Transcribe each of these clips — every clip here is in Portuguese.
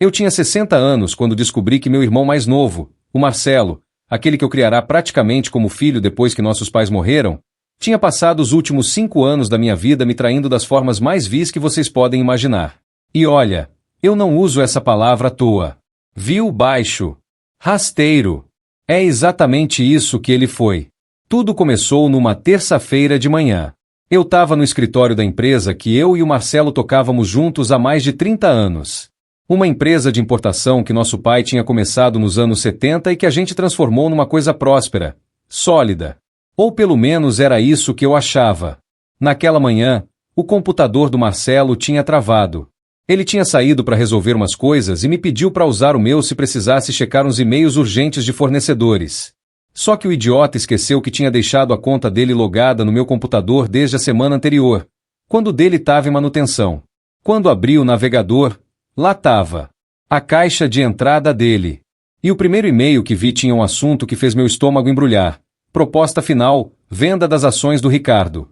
Eu tinha 60 anos quando descobri que meu irmão mais novo, o Marcelo, aquele que eu criará praticamente como filho depois que nossos pais morreram, tinha passado os últimos 5 anos da minha vida me traindo das formas mais vis que vocês podem imaginar. E olha, eu não uso essa palavra à toa. Vil, baixo, rasteiro. É exatamente isso que ele foi. Tudo começou numa terça-feira de manhã. Eu estava no escritório da empresa que eu e o Marcelo tocávamos juntos há mais de 30 anos. Uma empresa de importação que nosso pai tinha começado nos anos 70 e que a gente transformou numa coisa próspera, sólida. Ou pelo menos era isso que eu achava. Naquela manhã, o computador do Marcelo tinha travado. Ele tinha saído para resolver umas coisas e me pediu para usar o meu se precisasse checar uns e-mails urgentes de fornecedores. Só que o idiota esqueceu que tinha deixado a conta dele logada no meu computador desde a semana anterior, quando o dele estava em manutenção. Quando abri o navegador, lá estava a caixa de entrada dele. E o primeiro e-mail que vi tinha um assunto que fez meu estômago embrulhar. Proposta final, venda das ações do Ricardo.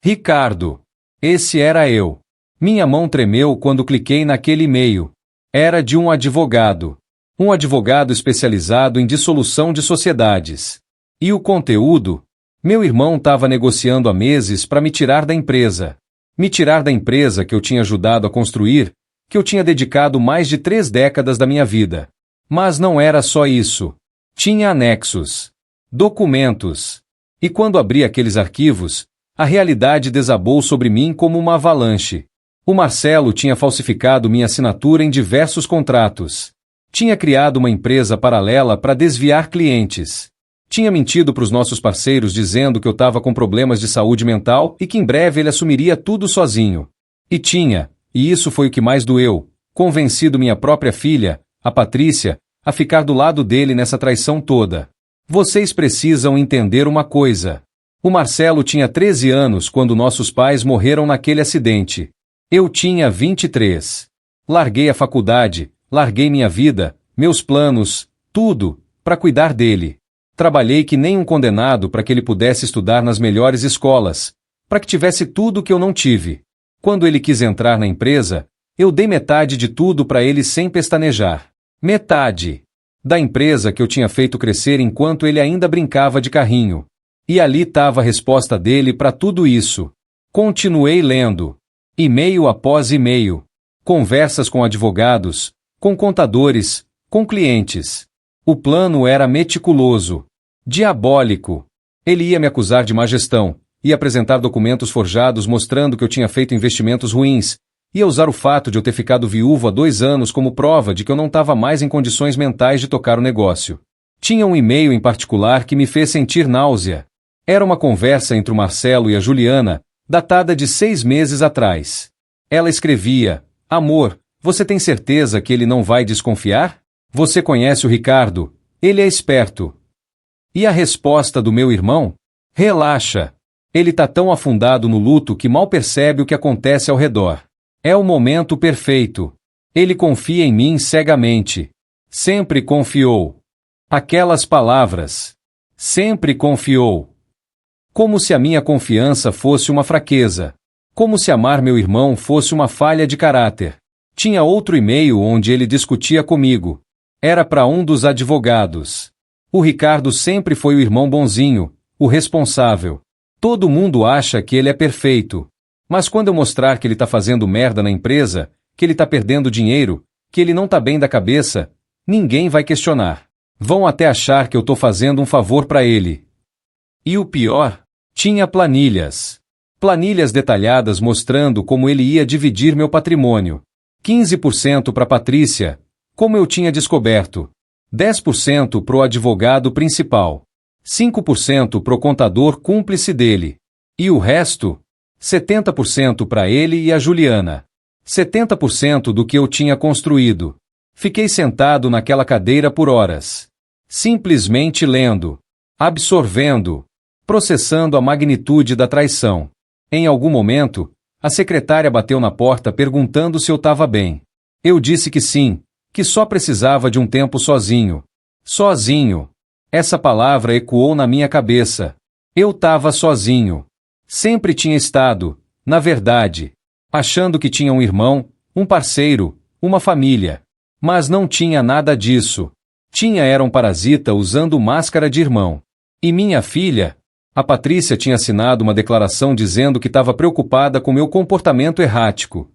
Ricardo. Esse era eu. Minha mão tremeu quando cliquei naquele e-mail. Era de um advogado. Um advogado especializado em dissolução de sociedades. E o conteúdo? Meu irmão estava negociando há meses para me tirar da empresa. Me tirar da empresa que eu tinha ajudado a construir, que eu tinha dedicado mais de 3 décadas da minha vida. Mas não era só isso. Tinha anexos. Documentos. E quando abri aqueles arquivos, a realidade desabou sobre mim como uma avalanche. O Marcelo tinha falsificado minha assinatura em diversos contratos. Tinha criado uma empresa paralela para desviar clientes. Tinha mentido para os nossos parceiros dizendo que eu estava com problemas de saúde mental e que em breve ele assumiria tudo sozinho. E tinha, e isso foi o que mais doeu, convencido minha própria filha, a Patrícia, a ficar do lado dele nessa traição toda. Vocês precisam entender uma coisa. O Marcelo tinha 13 anos quando nossos pais morreram naquele acidente. Eu tinha 23. Larguei a faculdade, larguei minha vida, meus planos, tudo, para cuidar dele. Trabalhei que nem um condenado para que ele pudesse estudar nas melhores escolas, para que tivesse tudo que eu não tive. Quando ele quis entrar na empresa, eu dei metade de tudo para ele sem pestanejar. Metade da empresa que eu tinha feito crescer enquanto ele ainda brincava de carrinho. E ali estava a resposta dele para tudo isso. Continuei lendo. E-mail após e-mail. Conversas com advogados, com contadores, com clientes. O plano era meticuloso. Diabólico. Ele ia me acusar de má gestão, ia apresentar documentos forjados mostrando que eu tinha feito investimentos ruins, ia usar o fato de eu ter ficado viúvo há 2 anos como prova de que eu não estava mais em condições mentais de tocar o negócio. Tinha um e-mail em particular que me fez sentir náusea. Era uma conversa entre o Marcelo e a Juliana, datada de 6 meses atrás. Ela escrevia: Amor, você tem certeza que ele não vai desconfiar? Você conhece o Ricardo, ele é esperto. E a resposta do meu irmão? Relaxa. Ele tá tão afundado no luto que mal percebe o que acontece ao redor. É o momento perfeito. Ele confia em mim cegamente. Sempre confiou. Aquelas palavras. Sempre confiou. Como se a minha confiança fosse uma fraqueza. Como se amar meu irmão fosse uma falha de caráter. Tinha outro e-mail onde ele discutia comigo. Era para um dos advogados. O Ricardo sempre foi o irmão bonzinho, o responsável. Todo mundo acha que ele é perfeito. Mas quando eu mostrar que ele tá fazendo merda na empresa, que ele tá perdendo dinheiro, que ele não tá bem da cabeça, ninguém vai questionar. Vão até achar que eu tô fazendo um favor para ele. E o pior? Tinha planilhas. Planilhas detalhadas mostrando como ele ia dividir meu patrimônio. 15% para Patrícia, como eu tinha descoberto. 10% pro advogado principal. 5% pro contador cúmplice dele. E o resto? 70% para ele e a Juliana. 70% do que eu tinha construído. Fiquei sentado naquela cadeira por horas. Simplesmente lendo. Absorvendo. Processando a magnitude da traição. Em algum momento, a secretária bateu na porta perguntando se eu estava bem. Eu disse que sim, que só precisava de um tempo sozinho. Sozinho. Essa palavra ecoou na minha cabeça. Eu estava sozinho. Sempre tinha estado, na verdade, achando que tinha um irmão, um parceiro, uma família. Mas não tinha nada disso. Era um parasita usando máscara de irmão. E minha filha? A Patrícia tinha assinado uma declaração dizendo que estava preocupada com meu comportamento errático.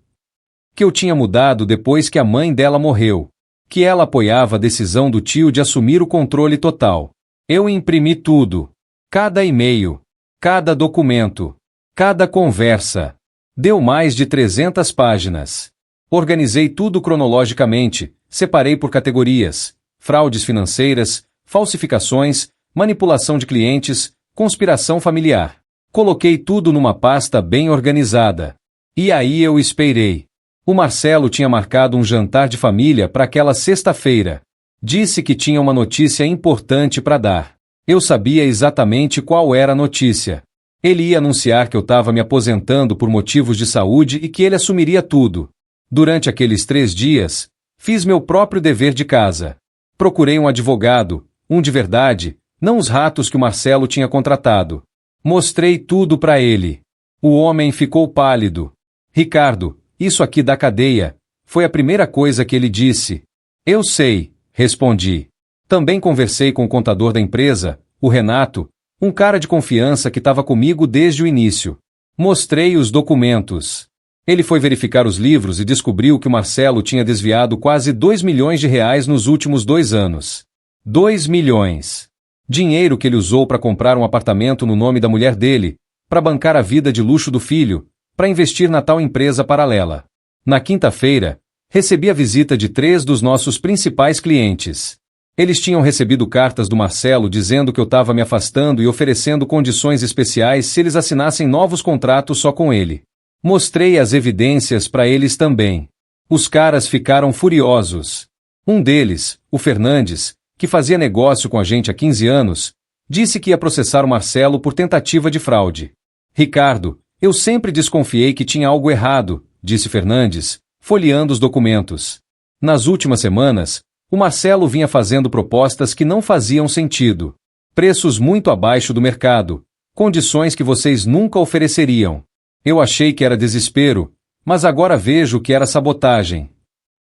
Que eu tinha mudado depois que a mãe dela morreu. Que ela apoiava a decisão do tio de assumir o controle total. Eu imprimi tudo. Cada e-mail. Cada documento. Cada conversa. Deu mais de 300 páginas. Organizei tudo cronologicamente, separei por categorias: fraudes financeiras, falsificações, manipulação de clientes, conspiração familiar. Coloquei tudo numa pasta bem organizada. E aí eu esperei. O Marcelo tinha marcado um jantar de família para aquela sexta-feira. Disse que tinha uma notícia importante para dar. Eu sabia exatamente qual era a notícia. Ele ia anunciar que eu estava me aposentando por motivos de saúde e que ele assumiria tudo. Durante aqueles 3 dias, fiz meu próprio dever de casa. Procurei um advogado, um de verdade, não os ratos que o Marcelo tinha contratado. Mostrei tudo para ele. O homem ficou pálido. Ricardo, isso aqui da cadeia, foi a primeira coisa que ele disse. Eu sei, respondi. Também conversei com o contador da empresa, o Renato, um cara de confiança que estava comigo desde o início. Mostrei os documentos. Ele foi verificar os livros e descobriu que o Marcelo tinha desviado quase 2 milhões de reais nos últimos 2 anos. 2 milhões. Dinheiro que ele usou para comprar um apartamento no nome da mulher dele, para bancar a vida de luxo do filho, para investir na tal empresa paralela. Na quinta-feira, recebi a visita de 3 dos nossos principais clientes. Eles tinham recebido cartas do Marcelo dizendo que eu estava me afastando e oferecendo condições especiais se eles assinassem novos contratos só com ele. Mostrei as evidências para eles também. Os caras ficaram furiosos. Um deles, o Fernandes, que fazia negócio com a gente há 15 anos, disse que ia processar o Marcelo por tentativa de fraude. Ricardo, eu sempre desconfiei que tinha algo errado, disse Fernandes, folheando os documentos. Nas últimas semanas, o Marcelo vinha fazendo propostas que não faziam sentido. Preços muito abaixo do mercado, condições que vocês nunca ofereceriam. Eu achei que era desespero, mas agora vejo que era sabotagem.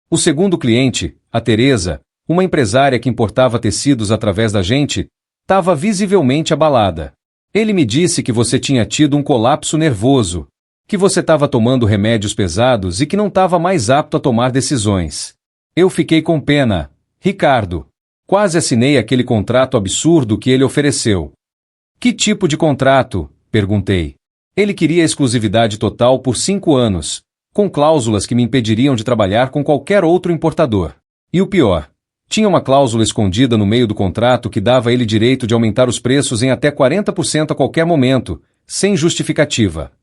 O segundo cliente, a Teresa, uma empresária que importava tecidos através da gente, estava visivelmente abalada. Ele me disse que você tinha tido um colapso nervoso, que você estava tomando remédios pesados e que não estava mais apto a tomar decisões. Eu fiquei com pena, Ricardo. Quase assinei aquele contrato absurdo que ele ofereceu. Que tipo de contrato? Perguntei. Ele queria exclusividade total por 5 anos, com cláusulas que me impediriam de trabalhar com qualquer outro importador. E o pior, tinha uma cláusula escondida no meio do contrato que dava a ele direito de aumentar os preços em até 40% a qualquer momento, sem justificativa.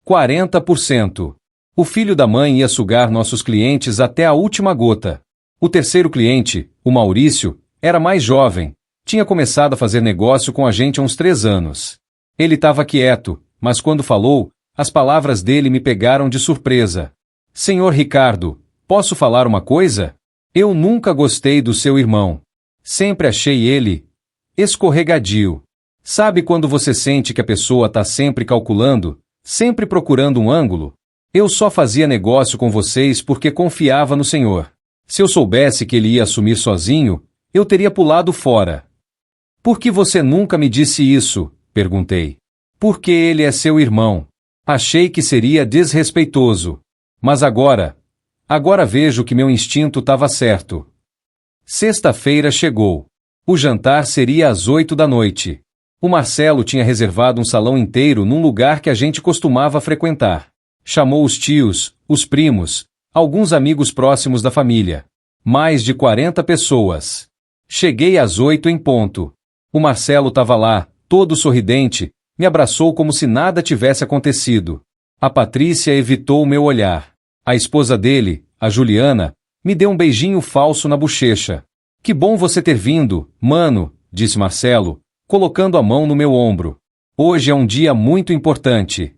40%. O filho da mãe ia sugar nossos clientes até a última gota. O terceiro cliente, o Maurício, era mais jovem, tinha começado a fazer negócio com a gente há uns 3 anos. Ele estava quieto, mas quando falou, as palavras dele me pegaram de surpresa. Senhor Ricardo, posso falar uma coisa? Eu nunca gostei do seu irmão. Sempre achei ele escorregadio. Sabe quando você sente que a pessoa está sempre calculando, sempre procurando um ângulo? Eu só fazia negócio com vocês porque confiava no senhor. Se eu soubesse que ele ia assumir sozinho, eu teria pulado fora. Por que você nunca me disse isso? Perguntei. Porque ele é seu irmão. Achei que seria desrespeitoso. Mas agora vejo que meu instinto estava certo. Sexta-feira chegou. O jantar seria às 8 da noite. O Marcelo tinha reservado um salão inteiro num lugar que a gente costumava frequentar. Chamou os tios, os primos, alguns amigos próximos da família. Mais de 40 pessoas. Cheguei às 8 em ponto. O Marcelo estava lá, todo sorridente, me abraçou como se nada tivesse acontecido. A Patrícia evitou o meu olhar. A esposa dele, a Juliana, me deu um beijinho falso na bochecha. Que bom você ter vindo, mano, disse Marcelo, colocando a mão no meu ombro. Hoje é um dia muito importante.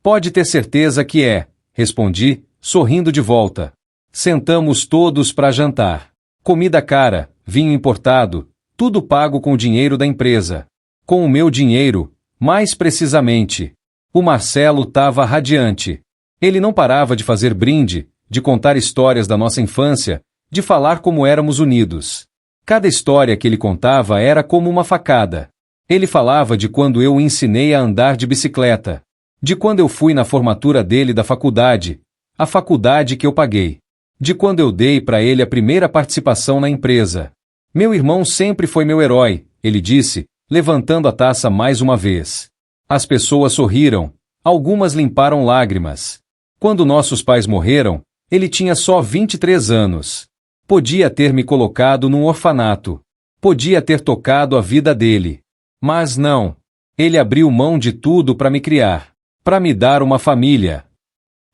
Pode ter certeza que é, respondi, sorrindo de volta. Sentamos todos para jantar. Comida cara, vinho importado, tudo pago com o dinheiro da empresa. Com o meu dinheiro, mais precisamente. O Marcelo estava radiante. Ele não parava de fazer brinde, de contar histórias da nossa infância, de falar como éramos unidos. Cada história que ele contava era como uma facada. Ele falava de quando eu o ensinei a andar de bicicleta, de quando eu fui na formatura dele da faculdade, a faculdade que eu paguei, de quando eu dei para ele a primeira participação na empresa. Meu irmão sempre foi meu herói, ele disse, levantando a taça mais uma vez. As pessoas sorriram, algumas limparam lágrimas. Quando nossos pais morreram, ele tinha só 23 anos. Podia ter me colocado num orfanato. Podia ter tocado a vida dele. Mas não. Ele abriu mão de tudo para me criar, para me dar uma família.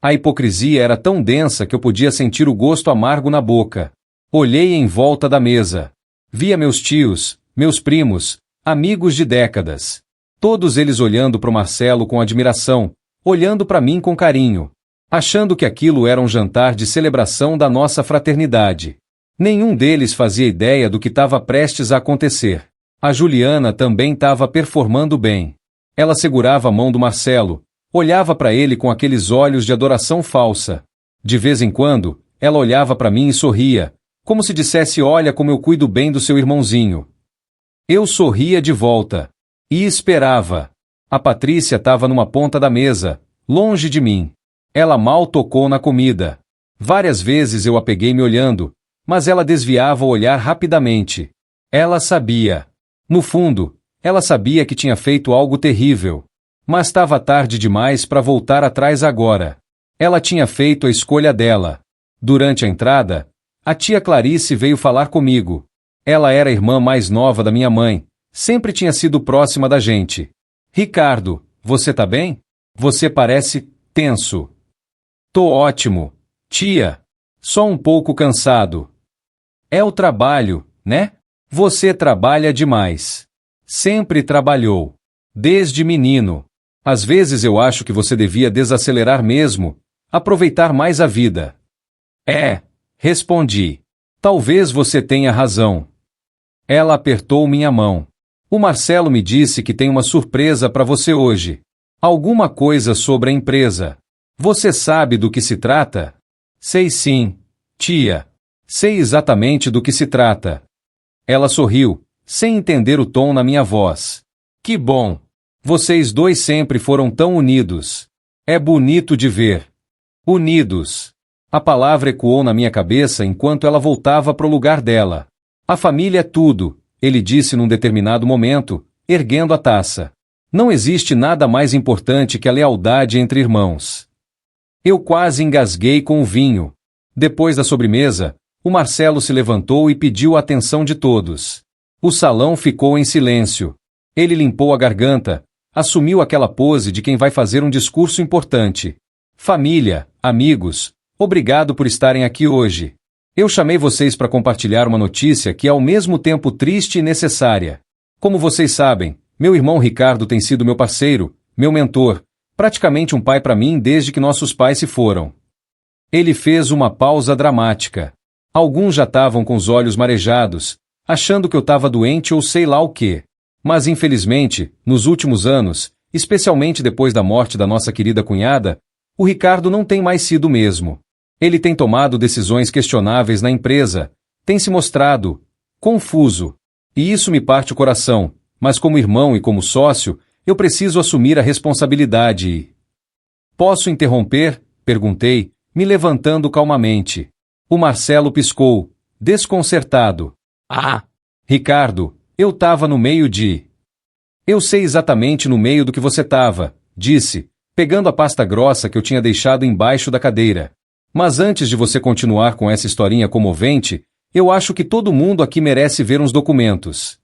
A hipocrisia era tão densa que eu podia sentir o gosto amargo na boca. Olhei em volta da mesa. Via meus tios, meus primos, amigos de décadas. Todos eles olhando para o Marcelo com admiração, olhando para mim com carinho, achando que aquilo era um jantar de celebração da nossa fraternidade. Nenhum deles fazia ideia do que estava prestes a acontecer. A Juliana também estava performando bem. Ela segurava a mão do Marcelo, olhava para ele com aqueles olhos de adoração falsa. De vez em quando, ela olhava para mim e sorria, como se dissesse: olha como eu cuido bem do seu irmãozinho. Eu sorria de volta. E esperava. A Patrícia estava numa ponta da mesa, longe de mim. Ela mal tocou na comida. Várias vezes eu a peguei me olhando, mas ela desviava o olhar rapidamente. Ela sabia. No fundo, ela sabia que tinha feito algo terrível. Mas estava tarde demais para voltar atrás agora. Ela tinha feito a escolha dela. Durante a entrada, a tia Clarice veio falar comigo. Ela era a irmã mais nova da minha mãe, sempre tinha sido próxima da gente. Ricardo, você tá bem? Você parece tenso. Tô ótimo, tia. Só um pouco cansado. É o trabalho, né? Você trabalha demais. Sempre trabalhou. Desde menino. Às vezes eu acho que você devia desacelerar mesmo, aproveitar mais a vida. É, respondi. Talvez você tenha razão. Ela apertou minha mão. O Marcelo me disse que tem uma surpresa para você hoje. Alguma coisa sobre a empresa. Você sabe do que se trata? Sei sim, tia. Sei exatamente do que se trata. Ela sorriu, sem entender o tom na minha voz. Que bom. Vocês dois sempre foram tão unidos. É bonito de ver. Unidos. A palavra ecoou na minha cabeça enquanto ela voltava para o lugar dela. A família é tudo, ele disse num determinado momento, erguendo a taça. Não existe nada mais importante que a lealdade entre irmãos. Eu quase engasguei com o vinho. Depois da sobremesa, o Marcelo se levantou e pediu a atenção de todos. O salão ficou em silêncio. Ele limpou a garganta, assumiu aquela pose de quem vai fazer um discurso importante. Família, amigos, obrigado por estarem aqui hoje. Eu chamei vocês para compartilhar uma notícia que é ao mesmo tempo triste e necessária. Como vocês sabem, meu irmão Ricardo tem sido meu parceiro, meu mentor, praticamente um pai para mim desde que nossos pais se foram. Ele fez uma pausa dramática. Alguns já estavam com os olhos marejados, achando que eu estava doente ou sei lá o quê. Mas infelizmente, nos últimos anos, especialmente depois da morte da nossa querida cunhada, o Ricardo não tem mais sido o mesmo. Ele tem tomado decisões questionáveis na empresa, tem se mostrado confuso. E isso me parte o coração, mas como irmão e como sócio, eu preciso assumir a responsabilidade e... Posso interromper? Perguntei, me levantando calmamente. O Marcelo piscou, desconcertado. Ah! Ricardo, eu tava no meio de... Eu sei exatamente no meio do que você tava, disse, pegando a pasta grossa que eu tinha deixado embaixo da cadeira. Mas antes de você continuar com essa historinha comovente, eu acho que todo mundo aqui merece ver uns documentos.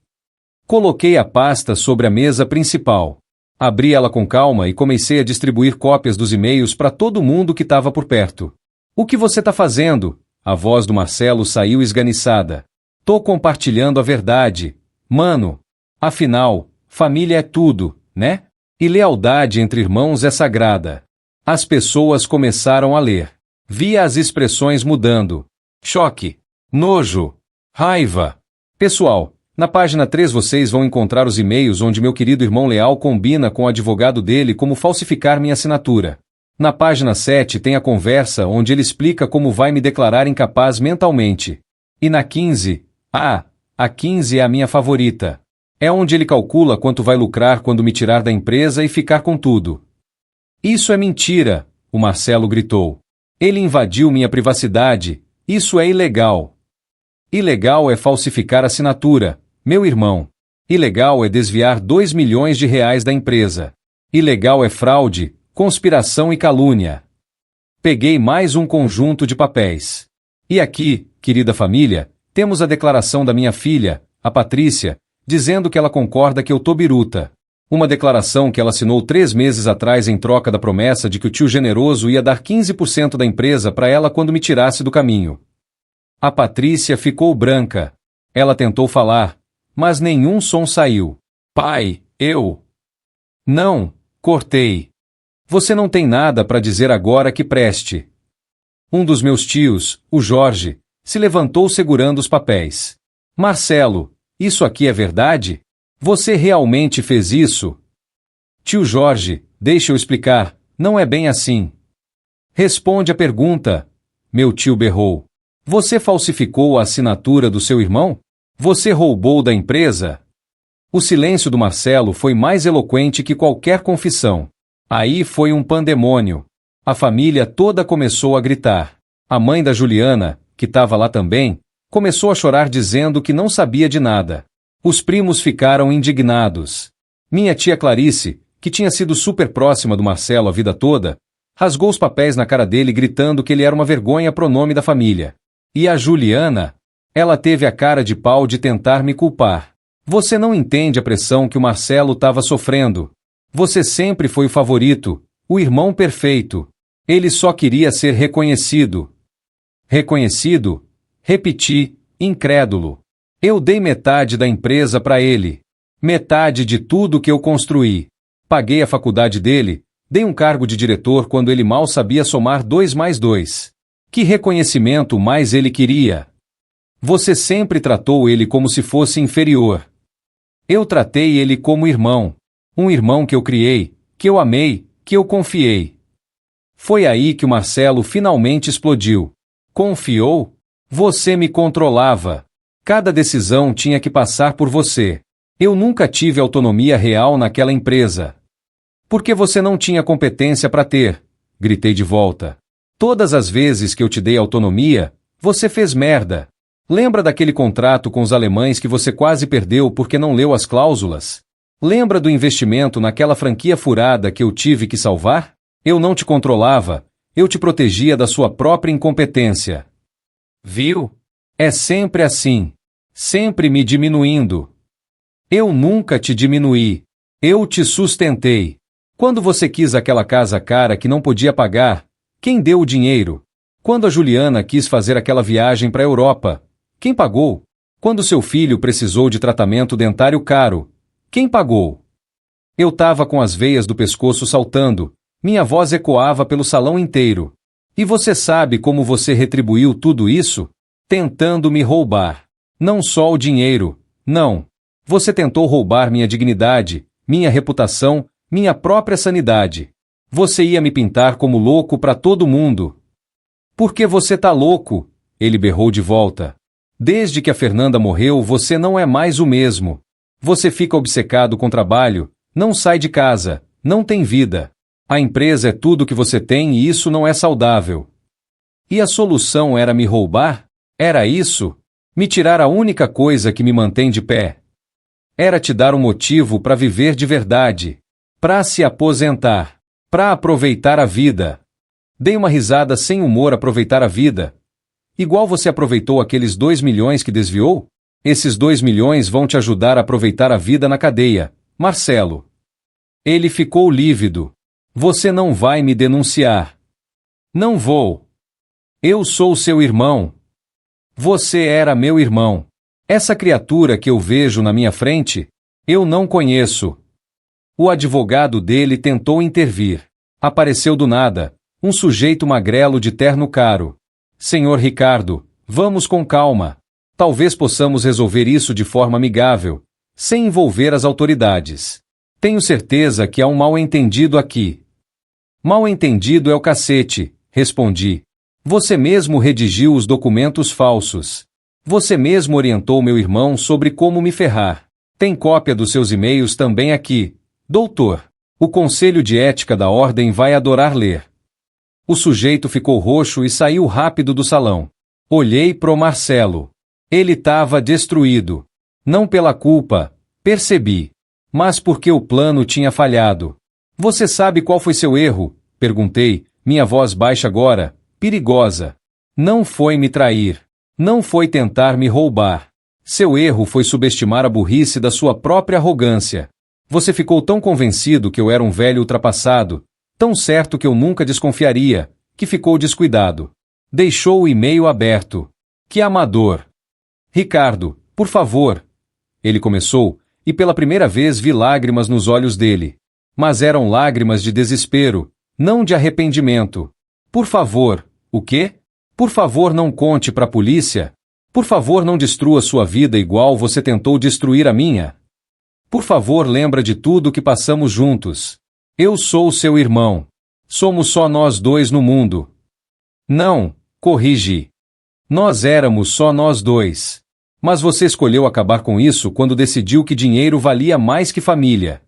Coloquei a pasta sobre a mesa principal. Abri ela com calma e comecei a distribuir cópias dos e-mails para todo mundo que estava por perto. O que você tá fazendo? A voz do Marcelo saiu esganiçada. Tô compartilhando a verdade. Mano. Afinal, família é tudo, né? E lealdade entre irmãos é sagrada. As pessoas começaram a ler. Via as expressões mudando. Choque. Nojo. Raiva. Pessoal, na página 3 vocês vão encontrar os e-mails onde meu querido irmão Leal combina com o advogado dele como falsificar minha assinatura. Na página 7 tem a conversa onde ele explica como vai me declarar incapaz mentalmente. E na 15, a 15 é a minha favorita. É onde ele calcula quanto vai lucrar quando me tirar da empresa e ficar com tudo. Isso é mentira, o Marcelo gritou. Ele invadiu minha privacidade, isso é ilegal. Ilegal é falsificar assinatura, meu irmão. Ilegal é desviar 2 milhões de reais da empresa. Ilegal é fraude, conspiração e calúnia. Peguei mais um conjunto de papéis. E aqui, querida família, temos a declaração da minha filha, a Patrícia, dizendo que ela concorda que eu tô biruta. Uma declaração que ela assinou 3 meses atrás em troca da promessa de que o tio generoso ia dar 15% da empresa para ela quando me tirasse do caminho. A Patrícia ficou branca. Ela tentou falar, mas nenhum som saiu. Pai, eu... Não, cortei. Você não tem nada para dizer agora que preste. Um dos meus tios, o Jorge, se levantou segurando os papéis. Marcelo, isso aqui é verdade? Você realmente fez isso? Tio Jorge, deixa eu explicar, não é bem assim. Responde a pergunta. Meu tio berrou. Você falsificou a assinatura do seu irmão? Você roubou da empresa? O silêncio do Marcelo foi mais eloquente que qualquer confissão. Aí foi um pandemônio. A família toda começou a gritar. A mãe da Juliana, que estava lá também, começou a chorar dizendo que não sabia de nada. Os primos ficaram indignados. Minha tia Clarice, que tinha sido super próxima do Marcelo a vida toda, rasgou os papéis na cara dele gritando que ele era uma vergonha pro nome da família. E a Juliana? Ela teve a cara de pau de tentar me culpar. Você não entende a pressão que o Marcelo estava sofrendo. Você sempre foi o favorito, o irmão perfeito. Ele só queria ser reconhecido. Reconhecido? Repeti, incrédulo. Eu dei metade da empresa para ele. Metade de tudo que eu construí. Paguei a faculdade dele, dei um cargo de diretor quando ele mal sabia somar 2 mais 2. Que reconhecimento mais ele queria? Você sempre tratou ele como se fosse inferior. Eu tratei ele como irmão. Um irmão que eu criei, que eu amei, que eu confiei. Foi aí que o Marcelo finalmente explodiu. Confiou? Você me controlava. Cada decisão tinha que passar por você. Eu nunca tive autonomia real naquela empresa. Porque você não tinha competência para ter, gritei de volta. Todas as vezes que eu te dei autonomia, você fez merda. Lembra daquele contrato com os alemães que você quase perdeu porque não leu as cláusulas? Lembra do investimento naquela franquia furada que eu tive que salvar? Eu não te controlava, eu te protegia da sua própria incompetência. Viu? É sempre assim. Sempre me diminuindo. Eu nunca te diminuí. Eu te sustentei. Quando você quis aquela casa cara que não podia pagar, quem deu o dinheiro? Quando a Juliana quis fazer aquela viagem para a Europa, quem pagou? Quando seu filho precisou de tratamento dentário caro, quem pagou? Eu tava com as veias do pescoço saltando, minha voz ecoava pelo salão inteiro. E você sabe como você retribuiu tudo isso? Tentando me roubar. Não só o dinheiro, não. Você tentou roubar minha dignidade, minha reputação, minha própria sanidade. Você ia me pintar como louco para todo mundo. Porque você tá louco, ele berrou de volta. Desde que a Fernanda morreu, você não é mais o mesmo. Você fica obcecado com trabalho, não sai de casa, não tem vida. A empresa é tudo que você tem e isso não é saudável. E a solução era me roubar? Era isso? Me tirar a única coisa que me mantém de pé? Era te dar um motivo para viver de verdade, para se aposentar, para aproveitar a vida. Dei uma risada sem humor. Aproveitar a vida. Igual você aproveitou aqueles 2 milhões que desviou? Esses 2 milhões vão te ajudar a aproveitar a vida na cadeia, Marcelo. Ele ficou lívido. Você não vai me denunciar. Não vou. Eu sou seu irmão. Você era meu irmão. Essa criatura que eu vejo na minha frente, eu não conheço. O advogado dele tentou intervir. Apareceu do nada, um sujeito magrelo de terno caro. Senhor Ricardo, vamos com calma. Talvez possamos resolver isso de forma amigável, sem envolver as autoridades. Tenho certeza que há um mal-entendido aqui. Mal entendido é o cacete, respondi. Você mesmo redigiu os documentos falsos. Você mesmo orientou meu irmão sobre como me ferrar. Tem cópia dos seus e-mails também aqui. Doutor, o Conselho de Ética da Ordem vai adorar ler. O sujeito ficou roxo e saiu rápido do salão. Olhei pro Marcelo. Ele estava destruído. Não pela culpa, percebi. Mas porque o plano tinha falhado. Você sabe qual foi seu erro? Perguntei, minha voz baixa agora, perigosa. Não foi me trair. Não foi tentar me roubar. Seu erro foi subestimar a burrice da sua própria arrogância. Você ficou tão convencido que eu era um velho ultrapassado, tão certo que eu nunca desconfiaria, que ficou descuidado. Deixou o e-mail aberto. Que amador. Ricardo, por favor. Ele começou, e pela primeira vez vi lágrimas nos olhos dele. Mas eram lágrimas de desespero, não de arrependimento. Por favor, o quê? Por favor, não conte para a polícia. Por favor, não destrua sua vida igual você tentou destruir a minha. Por favor, lembra de tudo que passamos juntos. Eu sou seu irmão. Somos só nós dois no mundo. Não, corrigi. Nós éramos só nós dois. Mas você escolheu acabar com isso quando decidiu que dinheiro valia mais que família.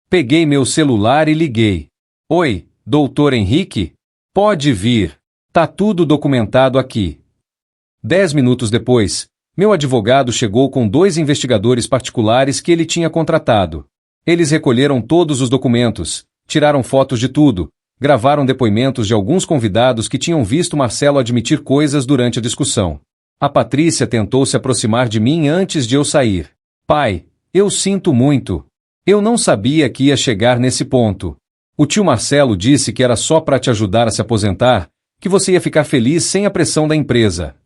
Peguei meu celular e liguei. Oi, doutor Henrique? Pode vir. Tá tudo documentado aqui. 10 minutos depois, meu advogado chegou com 2 investigadores particulares que ele tinha contratado. Eles recolheram todos os documentos, tiraram fotos de tudo, gravaram depoimentos de alguns convidados que tinham visto Marcelo admitir coisas durante a discussão. A Patrícia tentou se aproximar de mim antes de eu sair. Pai, eu sinto muito. Eu não sabia que ia chegar nesse ponto. O tio Marcelo disse que era só para te ajudar a se aposentar, que você ia ficar feliz sem a pressão da empresa.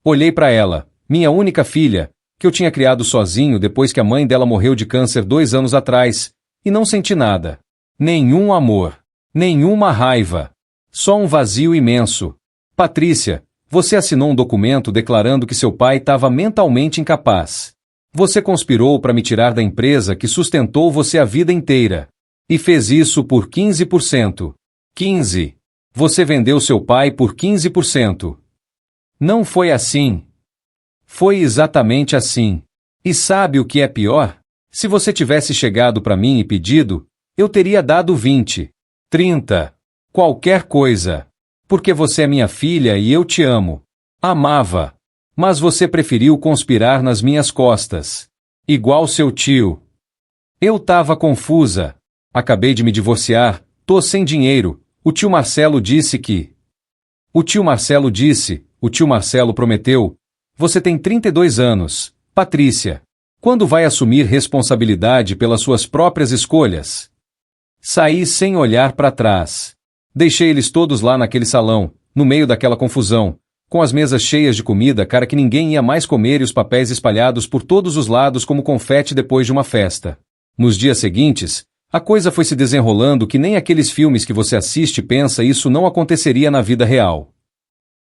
Olhei para ela, minha única filha, que eu tinha criado sozinho depois que a mãe dela morreu de câncer 2 anos atrás, e não senti nada. Nenhum amor. Nenhuma raiva. Só um vazio imenso. Patrícia, você assinou um documento declarando que seu pai estava mentalmente incapaz. Você conspirou para me tirar da empresa que sustentou você a vida inteira. E fez isso por 15%. 15%. Você vendeu seu pai por 15%. Não foi assim. Foi exatamente assim. E sabe o que é pior? Se você tivesse chegado para mim e pedido, eu teria dado 20, 30, qualquer coisa. Porque você é minha filha e eu te amo. Amava. Mas você preferiu conspirar nas minhas costas. Igual seu tio. Eu tava confusa. Acabei de me divorciar, tô sem dinheiro. O tio Marcelo disse que... O tio Marcelo prometeu. Você tem 32 anos, Patrícia. Quando vai assumir responsabilidade pelas suas próprias escolhas? Saí sem olhar para trás. Deixei eles todos lá naquele salão, no meio daquela confusão, com as mesas cheias de comida, cara que ninguém ia mais comer e os papéis espalhados por todos os lados como confete depois de uma festa. Nos dias seguintes, a coisa foi se desenrolando que nem aqueles filmes que você assiste e pensa isso não aconteceria na vida real.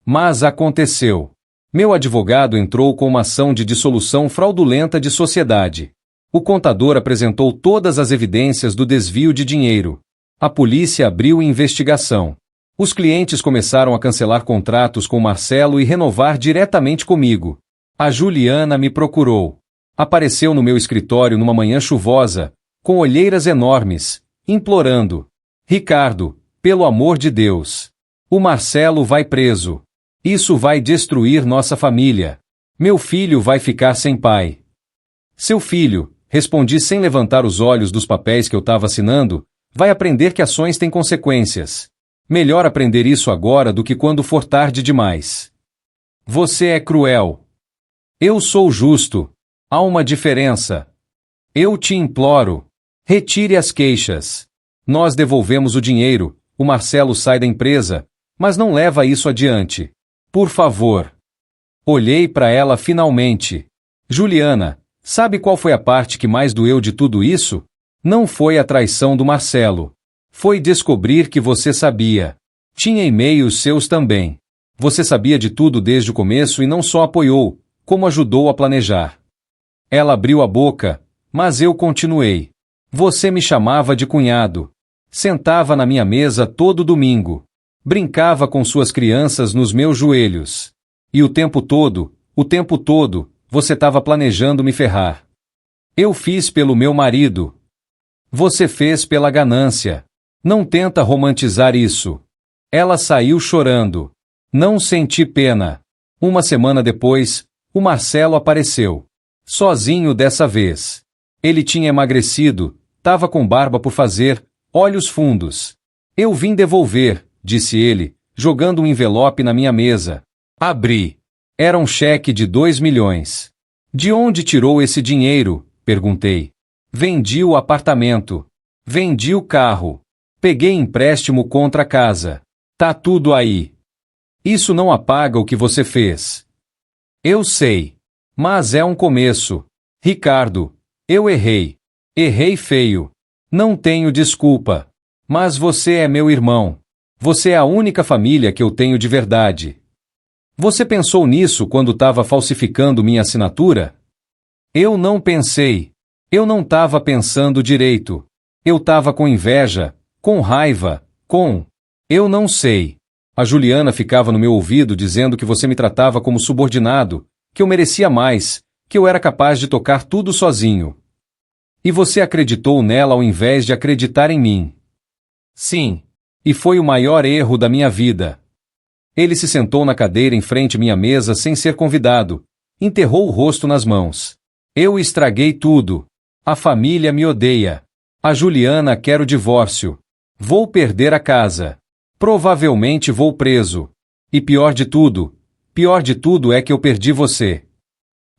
Mas aconteceu. Meu advogado entrou com uma ação de dissolução fraudulenta de sociedade. O contador apresentou todas as evidências do desvio de dinheiro. A polícia abriu investigação. Os clientes começaram a cancelar contratos com Marcelo e renovar diretamente comigo. A Juliana me procurou. Apareceu no meu escritório numa manhã chuvosa, com olheiras enormes, implorando. Ricardo, pelo amor de Deus. O Marcelo vai preso. Isso vai destruir nossa família. Meu filho vai ficar sem pai. Seu filho, respondi sem levantar os olhos dos papéis que eu estava assinando, vai aprender que ações têm consequências. Melhor aprender isso agora do que quando for tarde demais. Você é cruel. Eu sou justo. Há uma diferença. Eu te imploro. Retire as queixas. Nós devolvemos o dinheiro, o Marcelo sai da empresa, mas não leva isso adiante. Por favor. Olhei para ela finalmente. Juliana, sabe qual foi a parte que mais doeu de tudo isso? Não foi a traição do Marcelo. Foi descobrir que você sabia. Tinha e-mails seus também. Você sabia de tudo desde o começo e não só apoiou, como ajudou a planejar. Ela abriu a boca, mas eu continuei. Você me chamava de cunhado. Sentava na minha mesa todo domingo. Brincava com suas crianças nos meus joelhos. E o tempo todo, você estava planejando me ferrar. Eu fiz pelo meu marido. Você fez pela ganância. Não tenta romantizar isso. Ela saiu chorando. Não senti pena. Uma semana depois, o Marcelo apareceu. Sozinho dessa vez. Ele tinha emagrecido, tava com barba por fazer, olhos fundos. Eu vim devolver, disse ele, jogando um envelope na minha mesa. Abri. Era um cheque de 2 milhões. De onde tirou esse dinheiro? Perguntei. Vendi o apartamento. Vendi o carro. Peguei empréstimo contra a casa. Tá tudo aí. Isso não apaga o que você fez. Eu sei. Mas é um começo. Ricardo, eu errei. Errei feio. Não tenho desculpa. Mas você é meu irmão. Você é a única família que eu tenho de verdade. Você pensou nisso quando estava falsificando minha assinatura? Eu não pensei. Eu não estava pensando direito. Eu estava com inveja, com raiva, Eu não sei. A Juliana ficava no meu ouvido dizendo que você me tratava como subordinado, que eu merecia mais, que eu era capaz de tocar tudo sozinho. E você acreditou nela ao invés de acreditar em mim. Sim. E foi o maior erro da minha vida. Ele se sentou na cadeira em frente à minha mesa sem ser convidado, enterrou o rosto nas mãos. Eu estraguei tudo. A família me odeia. A Juliana quer o divórcio. Vou perder a casa. Provavelmente vou preso. E pior de tudo é que eu perdi você.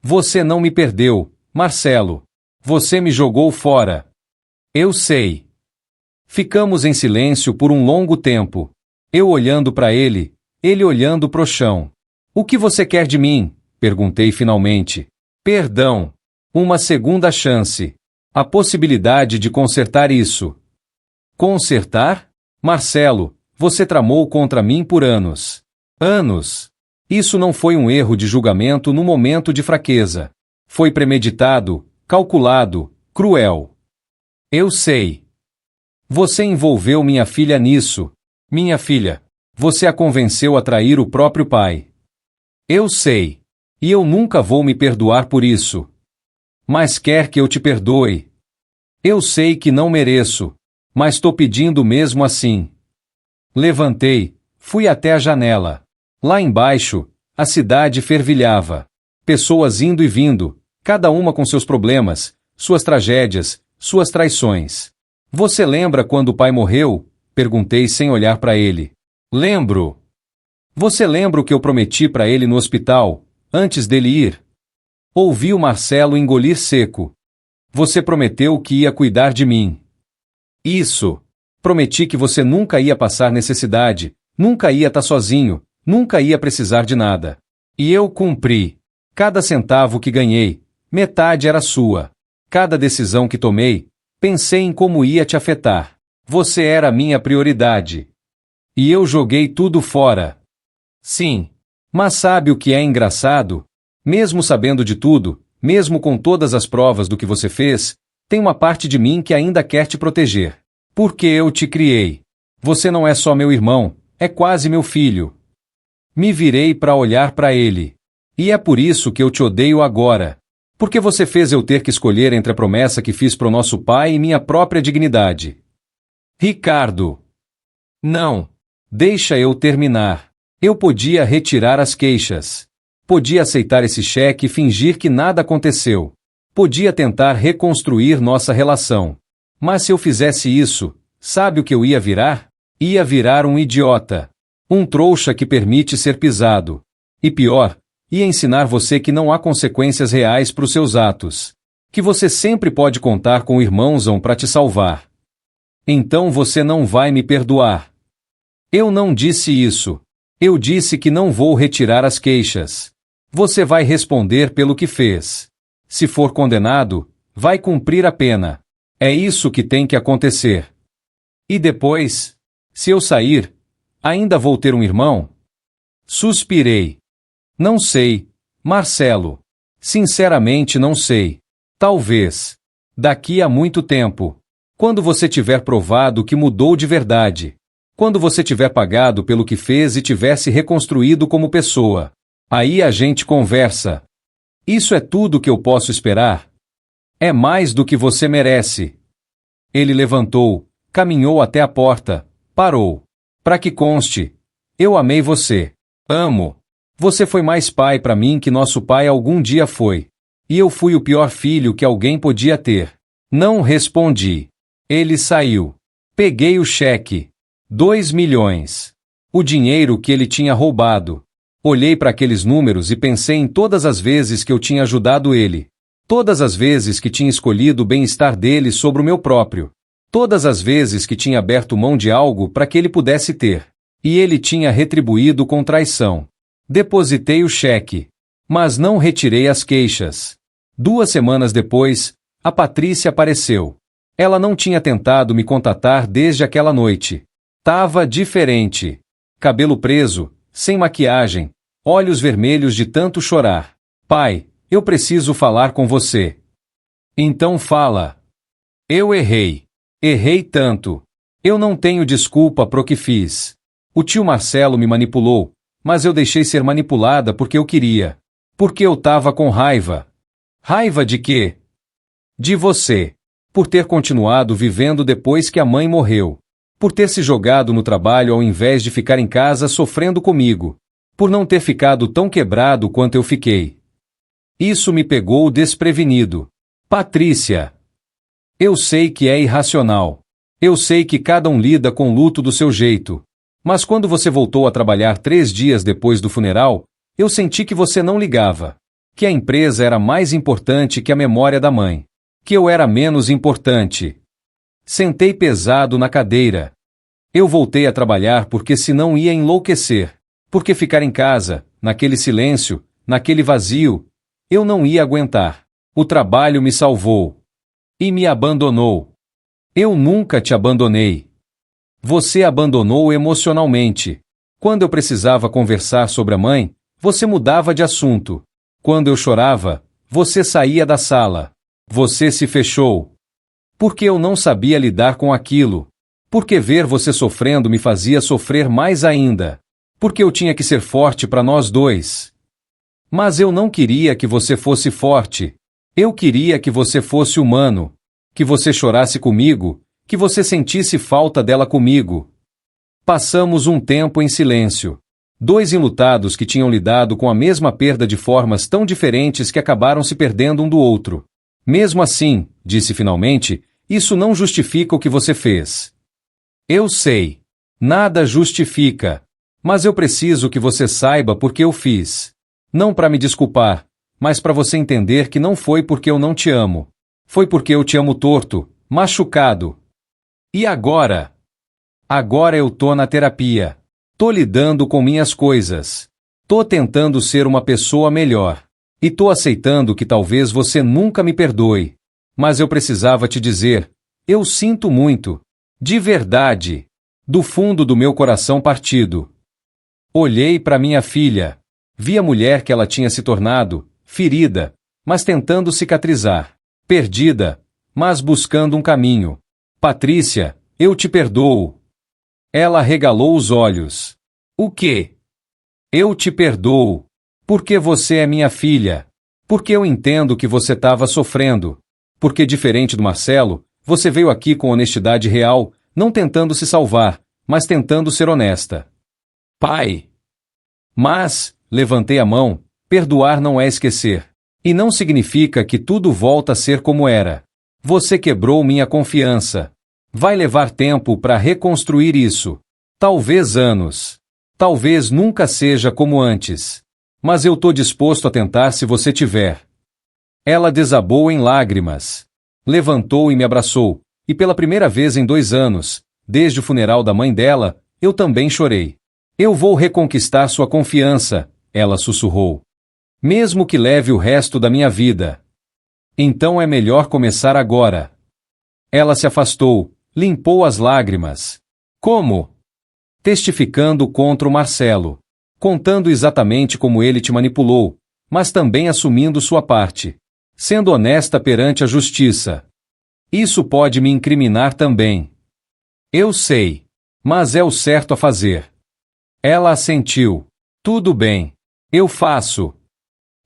Você não me perdeu, Marcelo. Você me jogou fora. Eu sei. Ficamos em silêncio por um longo tempo. Eu olhando para ele olhando pro chão. O que você quer de mim? Perguntei finalmente. Perdão. Uma segunda chance. A possibilidade de consertar isso. Consertar? Marcelo, você tramou contra mim por anos. Anos. Isso não foi um erro de julgamento no momento de fraqueza. Foi premeditado, calculado, cruel. Eu sei. Você envolveu minha filha nisso. Minha filha. Você a convenceu a trair o próprio pai. Eu sei. E eu nunca vou me perdoar por isso. Mas quer que eu te perdoe? Eu sei que não mereço, mas tô pedindo mesmo assim. Levantei, fui até a janela. Lá embaixo, a cidade fervilhava. Pessoas indo e vindo, cada uma com seus problemas, suas tragédias, suas traições. Você lembra quando o pai morreu? Perguntei sem olhar para ele. Lembro. Você lembra o que eu prometi para ele no hospital, antes dele ir? Ouvi o Marcelo engolir seco. Você prometeu que ia cuidar de mim. Isso. Prometi que você nunca ia passar necessidade, nunca ia estar sozinho, nunca ia precisar de nada. E eu cumpri. Cada centavo que ganhei, metade era sua. Cada decisão que tomei, pensei em como ia te afetar. Você era a minha prioridade. E eu joguei tudo fora. Sim. Mas sabe o que é engraçado? Mesmo sabendo de tudo, mesmo com todas as provas do que você fez, tem uma parte de mim que ainda quer te proteger. Porque eu te criei. Você não é só meu irmão, é quase meu filho. Me virei para olhar para ele. E é por isso que eu te odeio agora. Porque você fez eu ter que escolher entre a promessa que fiz pro nosso pai e minha própria dignidade. Ricardo. Não. Deixa eu terminar. Eu podia retirar as queixas. Podia aceitar esse cheque e fingir que nada aconteceu. Podia tentar reconstruir nossa relação. Mas se eu fizesse isso, sabe o que eu ia virar? Ia virar um idiota. Um trouxa que permite ser pisado. E pior, ia ensinar você que não há consequências reais para os seus atos. Que você sempre pode contar com o irmãozão para te salvar. Então você não vai me perdoar. Eu não disse isso. Eu disse que não vou retirar as queixas. Você vai responder pelo que fez. Se for condenado, vai cumprir a pena. É isso que tem que acontecer. E depois? Se eu sair, ainda vou ter um irmão? Suspirei. Não sei, Marcelo. Sinceramente não sei. Talvez. Daqui a muito tempo. Quando você tiver provado que mudou de verdade. Quando você tiver pagado pelo que fez e tiver se reconstruído como pessoa. Aí a gente conversa. Isso é tudo que eu posso esperar? É mais do que você merece. Ele levantou, caminhou até a porta, parou. Para que conste, eu amei você. Amo. Você foi mais pai para mim que nosso pai algum dia foi. E eu fui o pior filho que alguém podia ter. Não respondi. Ele saiu. Peguei o cheque. 2 milhões. O dinheiro que ele tinha roubado. Olhei para aqueles números e pensei em todas as vezes que eu tinha ajudado ele. Todas as vezes que tinha escolhido o bem-estar dele sobre o meu próprio. Todas as vezes que tinha aberto mão de algo para que ele pudesse ter. E ele tinha retribuído com traição. Depositei o cheque. Mas não retirei as queixas. 2 semanas depois, a Patrícia apareceu. Ela não tinha tentado me contatar desde aquela noite. Tava diferente. Cabelo preso, sem maquiagem, olhos vermelhos de tanto chorar. Pai, eu preciso falar com você. Então fala. Eu errei. Errei tanto. Eu não tenho desculpa pro que fiz. O tio Marcelo me manipulou, mas eu deixei ser manipulada porque eu queria. Porque eu tava com raiva. Raiva de quê? De você. Por ter continuado vivendo depois que a mãe morreu. Por ter se jogado no trabalho ao invés de ficar em casa sofrendo comigo. Por não ter ficado tão quebrado quanto eu fiquei. Isso me pegou desprevenido. Patrícia. Eu sei que é irracional. Eu sei que cada um lida com o luto do seu jeito. Mas quando você voltou a trabalhar 3 dias depois do funeral, eu senti que você não ligava. Que a empresa era mais importante que a memória da mãe. Que eu era menos importante. Sentei pesado na cadeira. Eu voltei a trabalhar porque senão ia enlouquecer. Porque ficar em casa, naquele silêncio, naquele vazio, eu não ia aguentar. O trabalho me salvou. E me abandonou. Eu nunca te abandonei. Você abandonou emocionalmente. Quando eu precisava conversar sobre a mãe, você mudava de assunto. Quando eu chorava, você saía da sala. Você se fechou. Porque eu não sabia lidar com aquilo. Porque ver você sofrendo me fazia sofrer mais ainda. Porque eu tinha que ser forte para nós dois. Mas eu não queria que você fosse forte. Eu queria que você fosse humano. Que você chorasse comigo, que você sentisse falta dela comigo. Passamos um tempo em silêncio. 2 enlutados que tinham lidado com a mesma perda de formas tão diferentes que acabaram se perdendo um do outro. Mesmo assim, disse finalmente, isso não justifica o que você fez. Eu sei. Nada justifica. Mas eu preciso que você saiba por que eu fiz. Não para me desculpar, mas para você entender que não foi porque eu não te amo. Foi porque eu te amo torto, machucado. E agora? Agora eu tô na terapia. Tô lidando com minhas coisas. Tô tentando ser uma pessoa melhor. E tô aceitando que talvez você nunca me perdoe. Mas eu precisava te dizer, eu sinto muito. De verdade. Do fundo do meu coração partido. Olhei para minha filha. Vi a mulher que ela tinha se tornado, ferida, mas tentando cicatrizar. Perdida, mas buscando um caminho. Patrícia, eu te perdoo. Ela regalou os olhos. O quê? Eu te perdoo. Porque você é minha filha. Porque eu entendo que você estava sofrendo. Porque, diferente do Marcelo, você veio aqui com honestidade real, não tentando se salvar, mas tentando ser honesta. Pai. Mas, levantei a mão, perdoar não é esquecer. E não significa que tudo volta a ser como era. Você quebrou minha confiança. Vai levar tempo para reconstruir isso. Talvez anos. Talvez nunca seja como antes. Mas eu tô disposto a tentar se você tiver. Ela desabou em lágrimas. Levantou e me abraçou, e pela primeira vez em 2 anos, desde o funeral da mãe dela, eu também chorei. Eu vou reconquistar sua confiança, ela sussurrou. Mesmo que leve o resto da minha vida. Então é melhor começar agora. Ela se afastou, limpou as lágrimas. Como? Testificando contra o Marcelo. Contando exatamente como ele te manipulou, mas também assumindo sua parte. Sendo honesta perante a justiça. Isso pode me incriminar também. Eu sei. Mas é o certo a fazer. Ela assentiu. Tudo bem. Eu faço.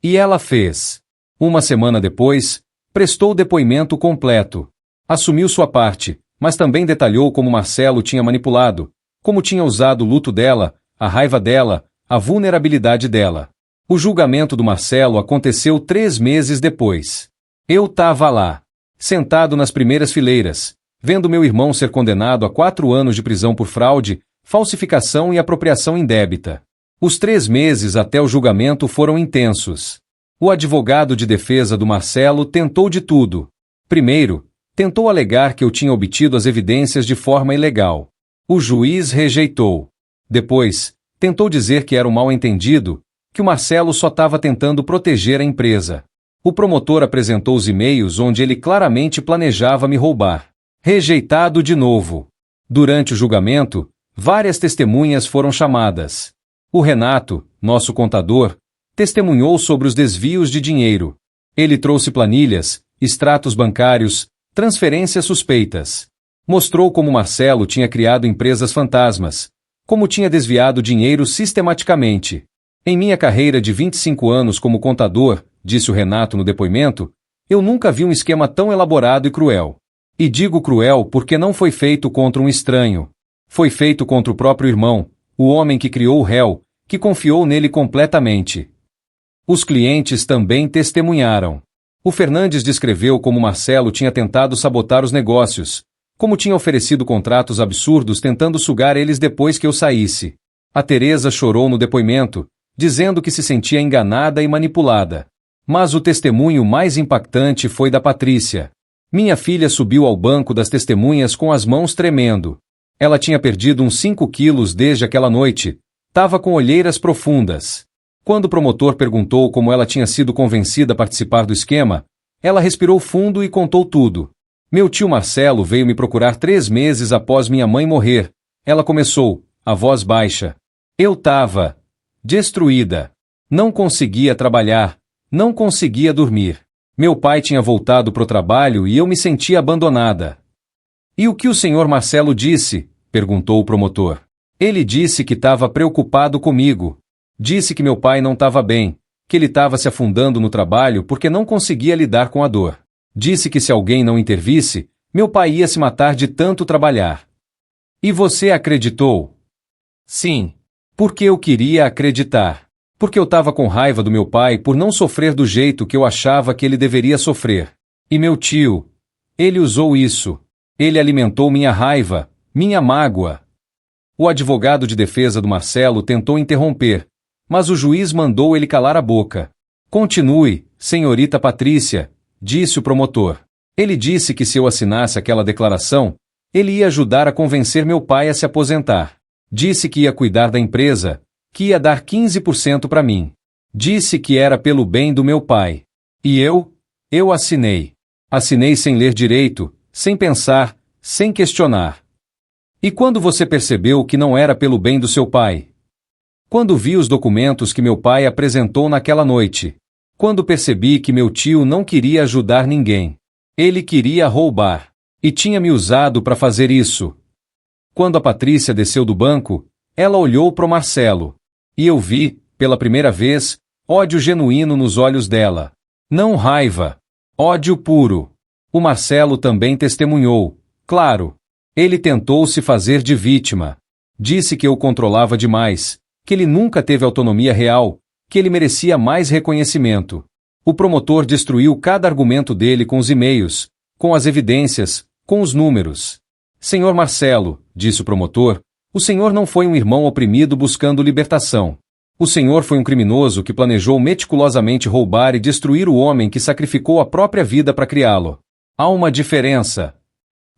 E ela fez. Uma semana depois, prestou o depoimento completo. Assumiu sua parte, mas também detalhou como Marcelo tinha manipulado, como tinha usado o luto dela, a raiva dela, a vulnerabilidade dela. O julgamento do Marcelo aconteceu 3 meses depois. Eu tava lá, sentado nas primeiras fileiras, vendo meu irmão ser condenado a 4 anos de prisão por fraude, falsificação e apropriação indébita. Os 3 meses até o julgamento foram intensos. O advogado de defesa do Marcelo tentou de tudo. Primeiro, tentou alegar que eu tinha obtido as evidências de forma ilegal. O juiz rejeitou. Depois, tentou dizer que era um mal-entendido, que o Marcelo só estava tentando proteger a empresa. O promotor apresentou os e-mails onde ele claramente planejava me roubar. Rejeitado de novo. Durante o julgamento, várias testemunhas foram chamadas. O Renato, nosso contador, testemunhou sobre os desvios de dinheiro. Ele trouxe planilhas, extratos bancários, transferências suspeitas. Mostrou como Marcelo tinha criado empresas fantasmas, como tinha desviado dinheiro sistematicamente. Em minha carreira de 25 anos como contador, disse o Renato no depoimento, eu nunca vi um esquema tão elaborado e cruel. E digo cruel porque não foi feito contra um estranho. Foi feito contra o próprio irmão, o homem que criou o réu, que confiou nele completamente. Os clientes também testemunharam. O Fernandes descreveu como Marcelo tinha tentado sabotar os negócios, como tinha oferecido contratos absurdos tentando sugar eles depois que eu saísse. A Teresa chorou no depoimento, dizendo que se sentia enganada e manipulada. Mas o testemunho mais impactante foi da Patrícia. Minha filha subiu ao banco das testemunhas com as mãos tremendo. Ela tinha perdido uns 5 quilos desde aquela noite. Tava com olheiras profundas. Quando o promotor perguntou como ela tinha sido convencida a participar do esquema, ela respirou fundo e contou tudo. Meu tio Marcelo veio me procurar 3 meses após minha mãe morrer. Ela começou, a voz baixa. Eu tava destruída. Não conseguia trabalhar. Não conseguia dormir. Meu pai tinha voltado pro trabalho e eu me sentia abandonada. E o que o senhor Marcelo disse? Perguntou o promotor. Ele disse que estava preocupado comigo. Disse que meu pai não estava bem, que ele estava se afundando no trabalho porque não conseguia lidar com a dor. Disse que se alguém não intervisse, meu pai ia se matar de tanto trabalhar. E você acreditou? Sim. Porque eu queria acreditar. Porque eu estava com raiva do meu pai por não sofrer do jeito que eu achava que ele deveria sofrer. E meu tio, ele usou isso. Ele alimentou minha raiva, minha mágoa. O advogado de defesa do Marcelo tentou interromper, mas o juiz mandou ele calar a boca. Continue, senhorita Patrícia, disse o promotor. Ele disse que se eu assinasse aquela declaração, ele ia ajudar a convencer meu pai a se aposentar. Disse que ia cuidar da empresa, que ia dar 15% para mim. Disse que era pelo bem do meu pai. E eu assinei. Assinei sem ler direito, sem pensar, sem questionar. E quando você percebeu que não era pelo bem do seu pai? Quando vi os documentos que meu pai apresentou naquela noite. Quando percebi que meu tio não queria ajudar ninguém. Ele queria roubar. E tinha me usado para fazer isso. Quando a Patrícia desceu do banco, ela olhou para o Marcelo. E eu vi, pela primeira vez, ódio genuíno nos olhos dela. Não raiva. Ódio puro. O Marcelo também testemunhou. Claro. Ele tentou se fazer de vítima. Disse que eu controlava demais, que ele nunca teve autonomia real, que ele merecia mais reconhecimento. O promotor destruiu cada argumento dele com os e-mails, com as evidências, com os números. Senhor Marcelo, disse o promotor, o senhor não foi um irmão oprimido buscando libertação. O senhor foi um criminoso que planejou meticulosamente roubar e destruir o homem que sacrificou a própria vida para criá-lo. Há uma diferença.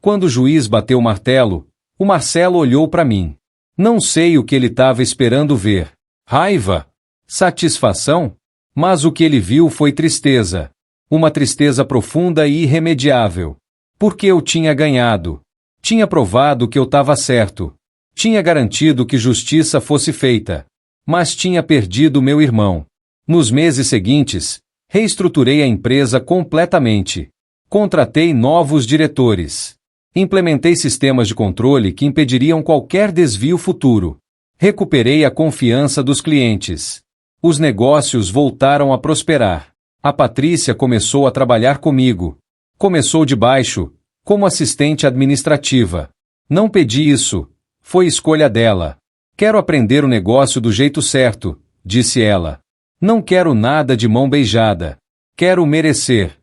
Quando o juiz bateu o martelo, o Marcelo olhou para mim. Não sei o que ele estava esperando ver. Raiva? Satisfação? Mas o que ele viu foi tristeza. Uma tristeza profunda e irremediável. Porque eu tinha ganhado. Tinha provado que eu estava certo. Tinha garantido que justiça fosse feita. Mas tinha perdido meu irmão. Nos meses seguintes, reestruturei a empresa completamente. Contratei novos diretores. Implementei sistemas de controle que impediriam qualquer desvio futuro. Recuperei a confiança dos clientes. Os negócios voltaram a prosperar. A Patrícia começou a trabalhar comigo. Começou de baixo, como assistente administrativa. Não pedi isso, foi escolha dela. Quero aprender o negócio do jeito certo, disse ela. Não quero nada de mão beijada. Quero merecer.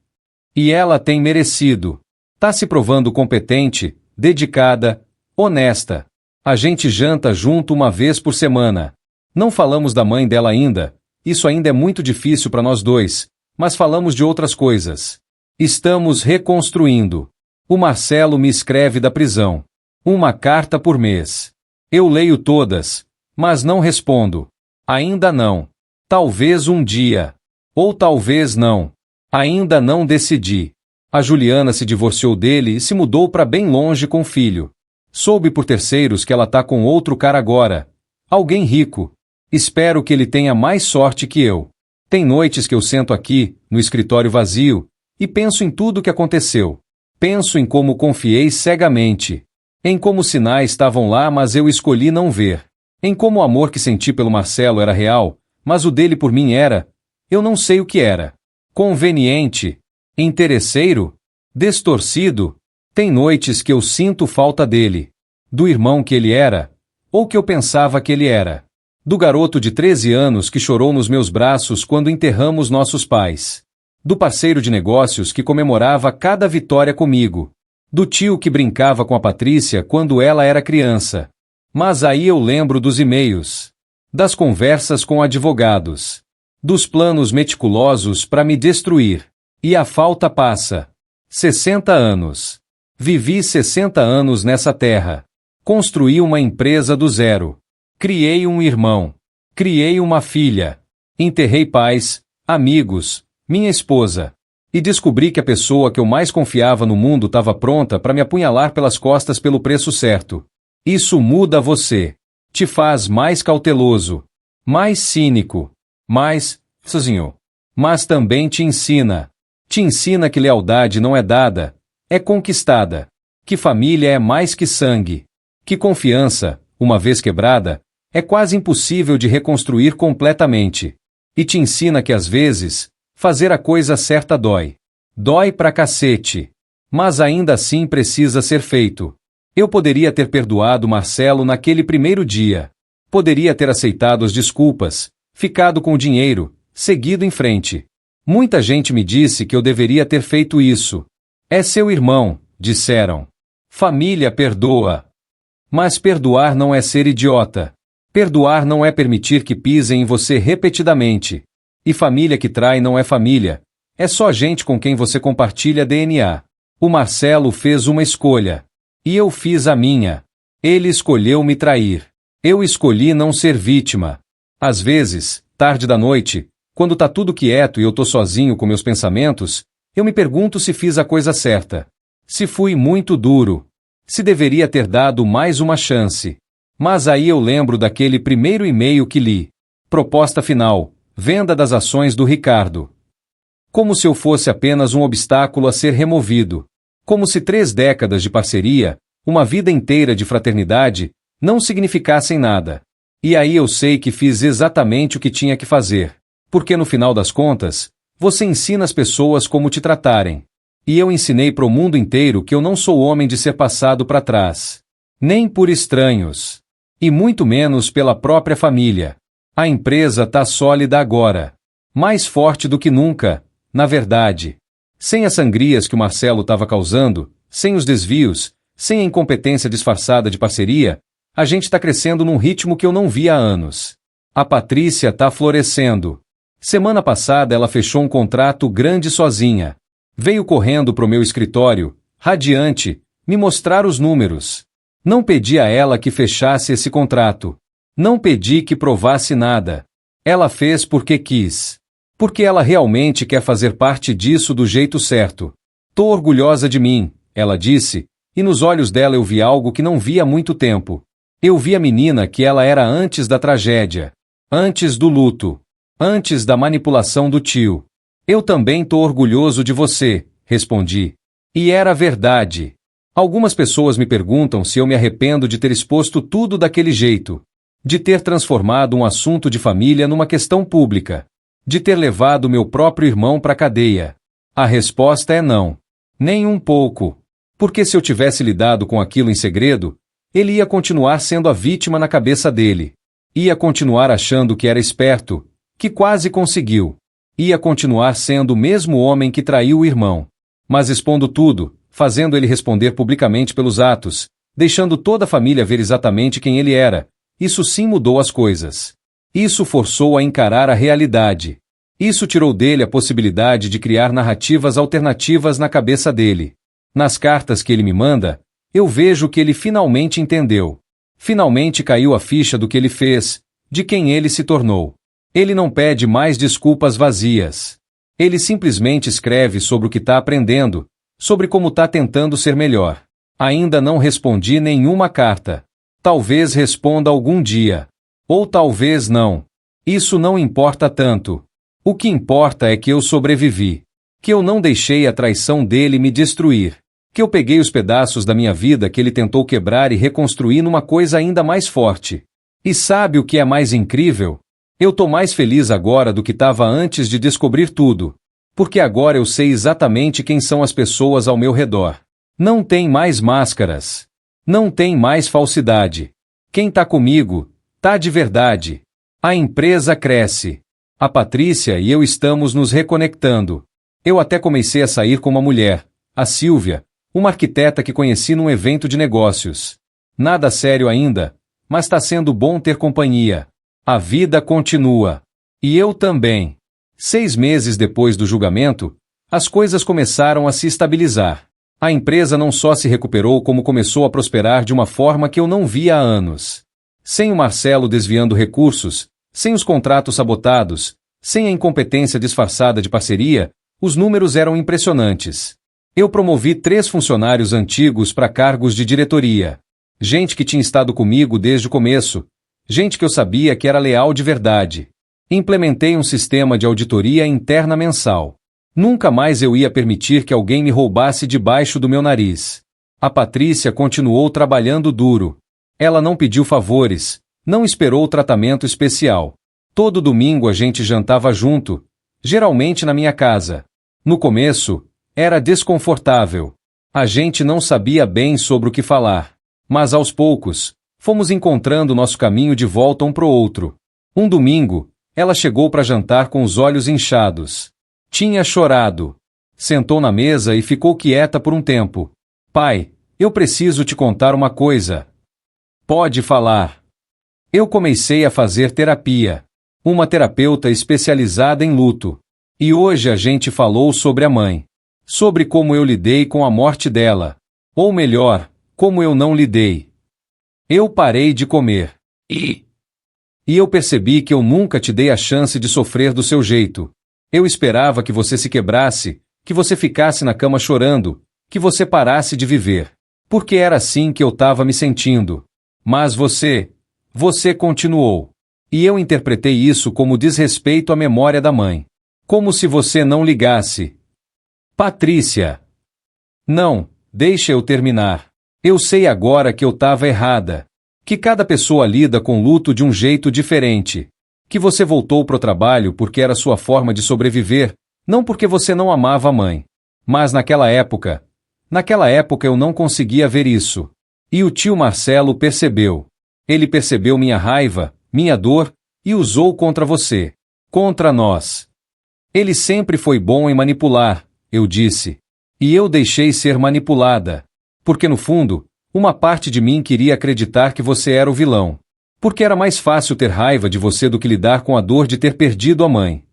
E ela tem merecido. Tá se provando competente, dedicada, honesta. A gente janta junto uma vez por semana. Não falamos da mãe dela ainda, isso ainda é muito difícil para nós dois, mas falamos de outras coisas. Estamos reconstruindo. O Marcelo me escreve da prisão. Uma carta por mês. Eu leio todas, mas não respondo. Ainda não. Talvez um dia. Ou talvez não. Ainda não decidi. A Juliana se divorciou dele e se mudou para bem longe com o filho. Soube por terceiros que ela tá com outro cara agora. Alguém rico. Espero que ele tenha mais sorte que eu. Tem noites que eu sento aqui, no escritório vazio, e penso em tudo o que aconteceu. Penso em como confiei cegamente. Em como os sinais estavam lá, mas eu escolhi não ver. Em como o amor que senti pelo Marcelo era real, mas o dele por mim era... Eu não sei o que era. Conveniente. Interesseiro? Distorcido? Tem noites que eu sinto falta dele. Do irmão que ele era, ou que eu pensava que ele era. Do garoto de 13 anos que chorou nos meus braços quando enterramos nossos pais. Do parceiro de negócios que comemorava cada vitória comigo. Do tio que brincava com a Patrícia quando ela era criança. Mas aí eu lembro dos e-mails. Das conversas com advogados. Dos planos meticulosos para me destruir. E a falta passa. 60 anos. Vivi 60 anos nessa terra. Construí uma empresa do zero. Criei um irmão. Criei uma filha. Enterrei pais, amigos, minha esposa. E descobri que a pessoa que eu mais confiava no mundo estava pronta para me apunhalar pelas costas pelo preço certo. Isso muda você. Te faz mais cauteloso. Mais cínico. Mais, sozinho. Mas também te ensina. Te ensina que lealdade não é dada, é conquistada. Que família é mais que sangue. Que confiança, uma vez quebrada, é quase impossível de reconstruir completamente. E te ensina que às vezes, fazer a coisa certa dói. Dói pra cacete. Mas ainda assim precisa ser feito. Eu poderia ter perdoado Marcelo naquele primeiro dia. Poderia ter aceitado as desculpas, ficado com o dinheiro, seguido em frente. Muita gente me disse que eu deveria ter feito isso. É seu irmão, disseram. Família perdoa. Mas perdoar não é ser idiota. Perdoar não é permitir que pisem em você repetidamente. E família que trai não é família. É só gente com quem você compartilha DNA. O Marcelo fez uma escolha. E eu fiz a minha. Ele escolheu me trair. Eu escolhi não ser vítima. Às vezes, tarde da noite, quando tá tudo quieto e eu tô sozinho com meus pensamentos, eu me pergunto se fiz a coisa certa. Se fui muito duro. Se deveria ter dado mais uma chance. Mas aí eu lembro daquele primeiro e-mail que li. Proposta final. Venda das ações do Ricardo. Como se eu fosse apenas um obstáculo a ser removido. Como se 3 décadas de parceria, uma vida inteira de fraternidade, não significassem nada. E aí eu sei que fiz exatamente o que tinha que fazer. Porque no final das contas, você ensina as pessoas como te tratarem. E eu ensinei para o mundo inteiro que eu não sou homem de ser passado para trás. Nem por estranhos. E muito menos pela própria família. A empresa tá sólida agora. Mais forte do que nunca, na verdade. Sem as sangrias que o Marcelo estava causando, sem os desvios, sem a incompetência disfarçada de parceria, a gente está crescendo num ritmo que eu não vi há anos. A Patrícia tá florescendo. Semana passada ela fechou um contrato grande sozinha. Veio correndo pro meu escritório, radiante, me mostrar os números. Não pedi a ela que fechasse esse contrato. Não pedi que provasse nada. Ela fez porque quis. Porque ela realmente quer fazer parte disso do jeito certo. Tô orgulhosa de mim, ela disse, e nos olhos dela eu vi algo que não vi há muito tempo. Eu vi a menina que ela era antes da tragédia. Antes do luto. Antes da manipulação do tio. Eu também tô orgulhoso de você, respondi. E era verdade. Algumas pessoas me perguntam se eu me arrependo de ter exposto tudo daquele jeito, de ter transformado um assunto de família numa questão pública, de ter levado meu próprio irmão para a cadeia. A resposta é não. Nem um pouco. Porque se eu tivesse lidado com aquilo em segredo, ele ia continuar sendo a vítima na cabeça dele. Ia continuar achando que era esperto, que quase conseguiu. Ia continuar sendo o mesmo homem que traiu o irmão. Mas expondo tudo, fazendo ele responder publicamente pelos atos, deixando toda a família ver exatamente quem ele era, isso sim mudou as coisas. Isso forçou a encarar a realidade. Isso tirou dele a possibilidade de criar narrativas alternativas na cabeça dele. Nas cartas que ele me manda, eu vejo que ele finalmente entendeu. Finalmente caiu a ficha do que ele fez, de quem ele se tornou. Ele não pede mais desculpas vazias. Ele simplesmente escreve sobre o que está aprendendo, sobre como está tentando ser melhor. Ainda não respondi nenhuma carta. Talvez responda algum dia. Ou talvez não. Isso não importa tanto. O que importa é que eu sobrevivi. Que eu não deixei a traição dele me destruir. Que eu peguei os pedaços da minha vida que ele tentou quebrar e reconstruir numa coisa ainda mais forte. E sabe o que é mais incrível? Eu tô mais feliz agora do que estava antes de descobrir tudo. Porque agora eu sei exatamente quem são as pessoas ao meu redor. Não tem mais máscaras. Não tem mais falsidade. Quem tá comigo, tá de verdade. A empresa cresce. A Patrícia e eu estamos nos reconectando. Eu até comecei a sair com uma mulher, a Silvia, uma arquiteta que conheci num evento de negócios. Nada sério ainda, mas tá sendo bom ter companhia. A vida continua. E eu também. 6 meses depois do julgamento, as coisas começaram a se estabilizar. A empresa não só se recuperou como começou a prosperar de uma forma que eu não via há anos. Sem o Marcelo desviando recursos, sem os contratos sabotados, sem a incompetência disfarçada de parceria, os números eram impressionantes. Eu promovi 3 funcionários antigos para cargos de diretoria. Gente que tinha estado comigo desde o começo. Gente que eu sabia que era leal de verdade. Implementei um sistema de auditoria interna mensal. Nunca mais eu ia permitir que alguém me roubasse debaixo do meu nariz. A Patrícia continuou trabalhando duro. Ela não pediu favores, não esperou tratamento especial. Todo domingo a gente jantava junto, geralmente na minha casa. No começo, era desconfortável. A gente não sabia bem sobre o que falar. Mas aos poucos, fomos encontrando nosso caminho de volta um pro outro. Um domingo, ela chegou para jantar com os olhos inchados. Tinha chorado. Sentou na mesa e ficou quieta por um tempo. Pai, eu preciso te contar uma coisa. Pode falar. Eu comecei a fazer terapia. Uma terapeuta especializada em luto. E hoje a gente falou sobre a mãe. Sobre como eu lidei com a morte dela. Ou melhor, como eu não lidei. Eu parei de comer. E eu percebi que eu nunca te dei a chance de sofrer do seu jeito. Eu esperava que você se quebrasse, que você ficasse na cama chorando, que você parasse de viver. Porque era assim que eu estava me sentindo. Mas você continuou. E eu interpretei isso como desrespeito à memória da mãe. Como se você não ligasse. Patrícia. Não, deixa eu terminar. Eu sei agora que eu estava errada. Que cada pessoa lida com luto de um jeito diferente. Que você voltou pro trabalho porque era sua forma de sobreviver, não porque você não amava a mãe. Mas naquela época eu não conseguia ver isso. E o tio Marcelo percebeu. Ele percebeu minha raiva, minha dor, e usou contra você. Contra nós. Ele sempre foi bom em manipular, eu disse. E eu deixei ser manipulada. Porque no fundo, uma parte de mim queria acreditar que você era o vilão. Porque era mais fácil ter raiva de você do que lidar com a dor de ter perdido a mãe.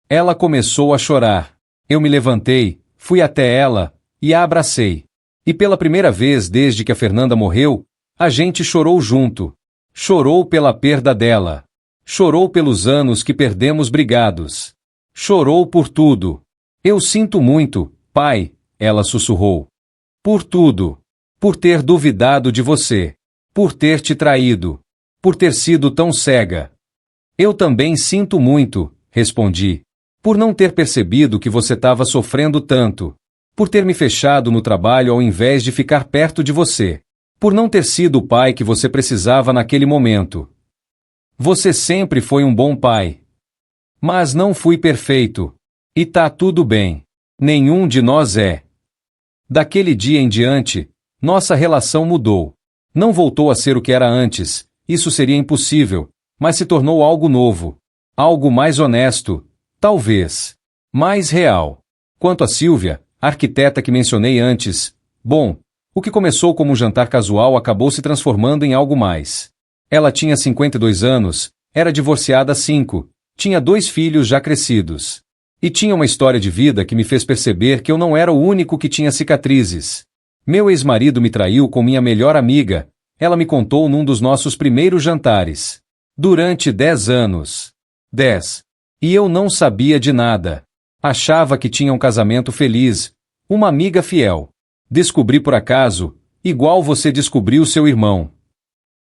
Ela começou a chorar. Eu me levantei, fui até ela, e a abracei. E pela primeira vez desde que a Fernanda morreu, a gente chorou junto. Chorou pela perda dela. Chorou pelos anos que perdemos brigados. Chorou por tudo. Eu sinto muito, pai, ela sussurrou. Por tudo. Por ter duvidado de você. Por ter te traído. Por ter sido tão cega. Eu também sinto muito, respondi. Por não ter percebido que você estava sofrendo tanto. Por ter me fechado no trabalho ao invés de ficar perto de você. Por não ter sido o pai que você precisava naquele momento. Você sempre foi um bom pai. Mas não fui perfeito. E tá tudo bem. Nenhum de nós é. Daquele dia em diante, nossa relação mudou. Não voltou a ser o que era antes, isso seria impossível, mas se tornou algo novo. Algo mais honesto, talvez. Mais real. Quanto a Silvia, a arquiteta que mencionei antes, bom, o que começou como um jantar casual acabou se transformando em algo mais. Ela tinha 52 anos, era divorciada há 5, tinha 2 filhos já crescidos. E tinha uma história de vida que me fez perceber que eu não era o único que tinha cicatrizes. Meu ex-marido me traiu com minha melhor amiga, ela me contou num dos nossos primeiros jantares. Durante 10 anos. 10. E eu não sabia de nada. Achava que tinha um casamento feliz, uma amiga fiel. Descobri por acaso, igual você descobriu seu irmão.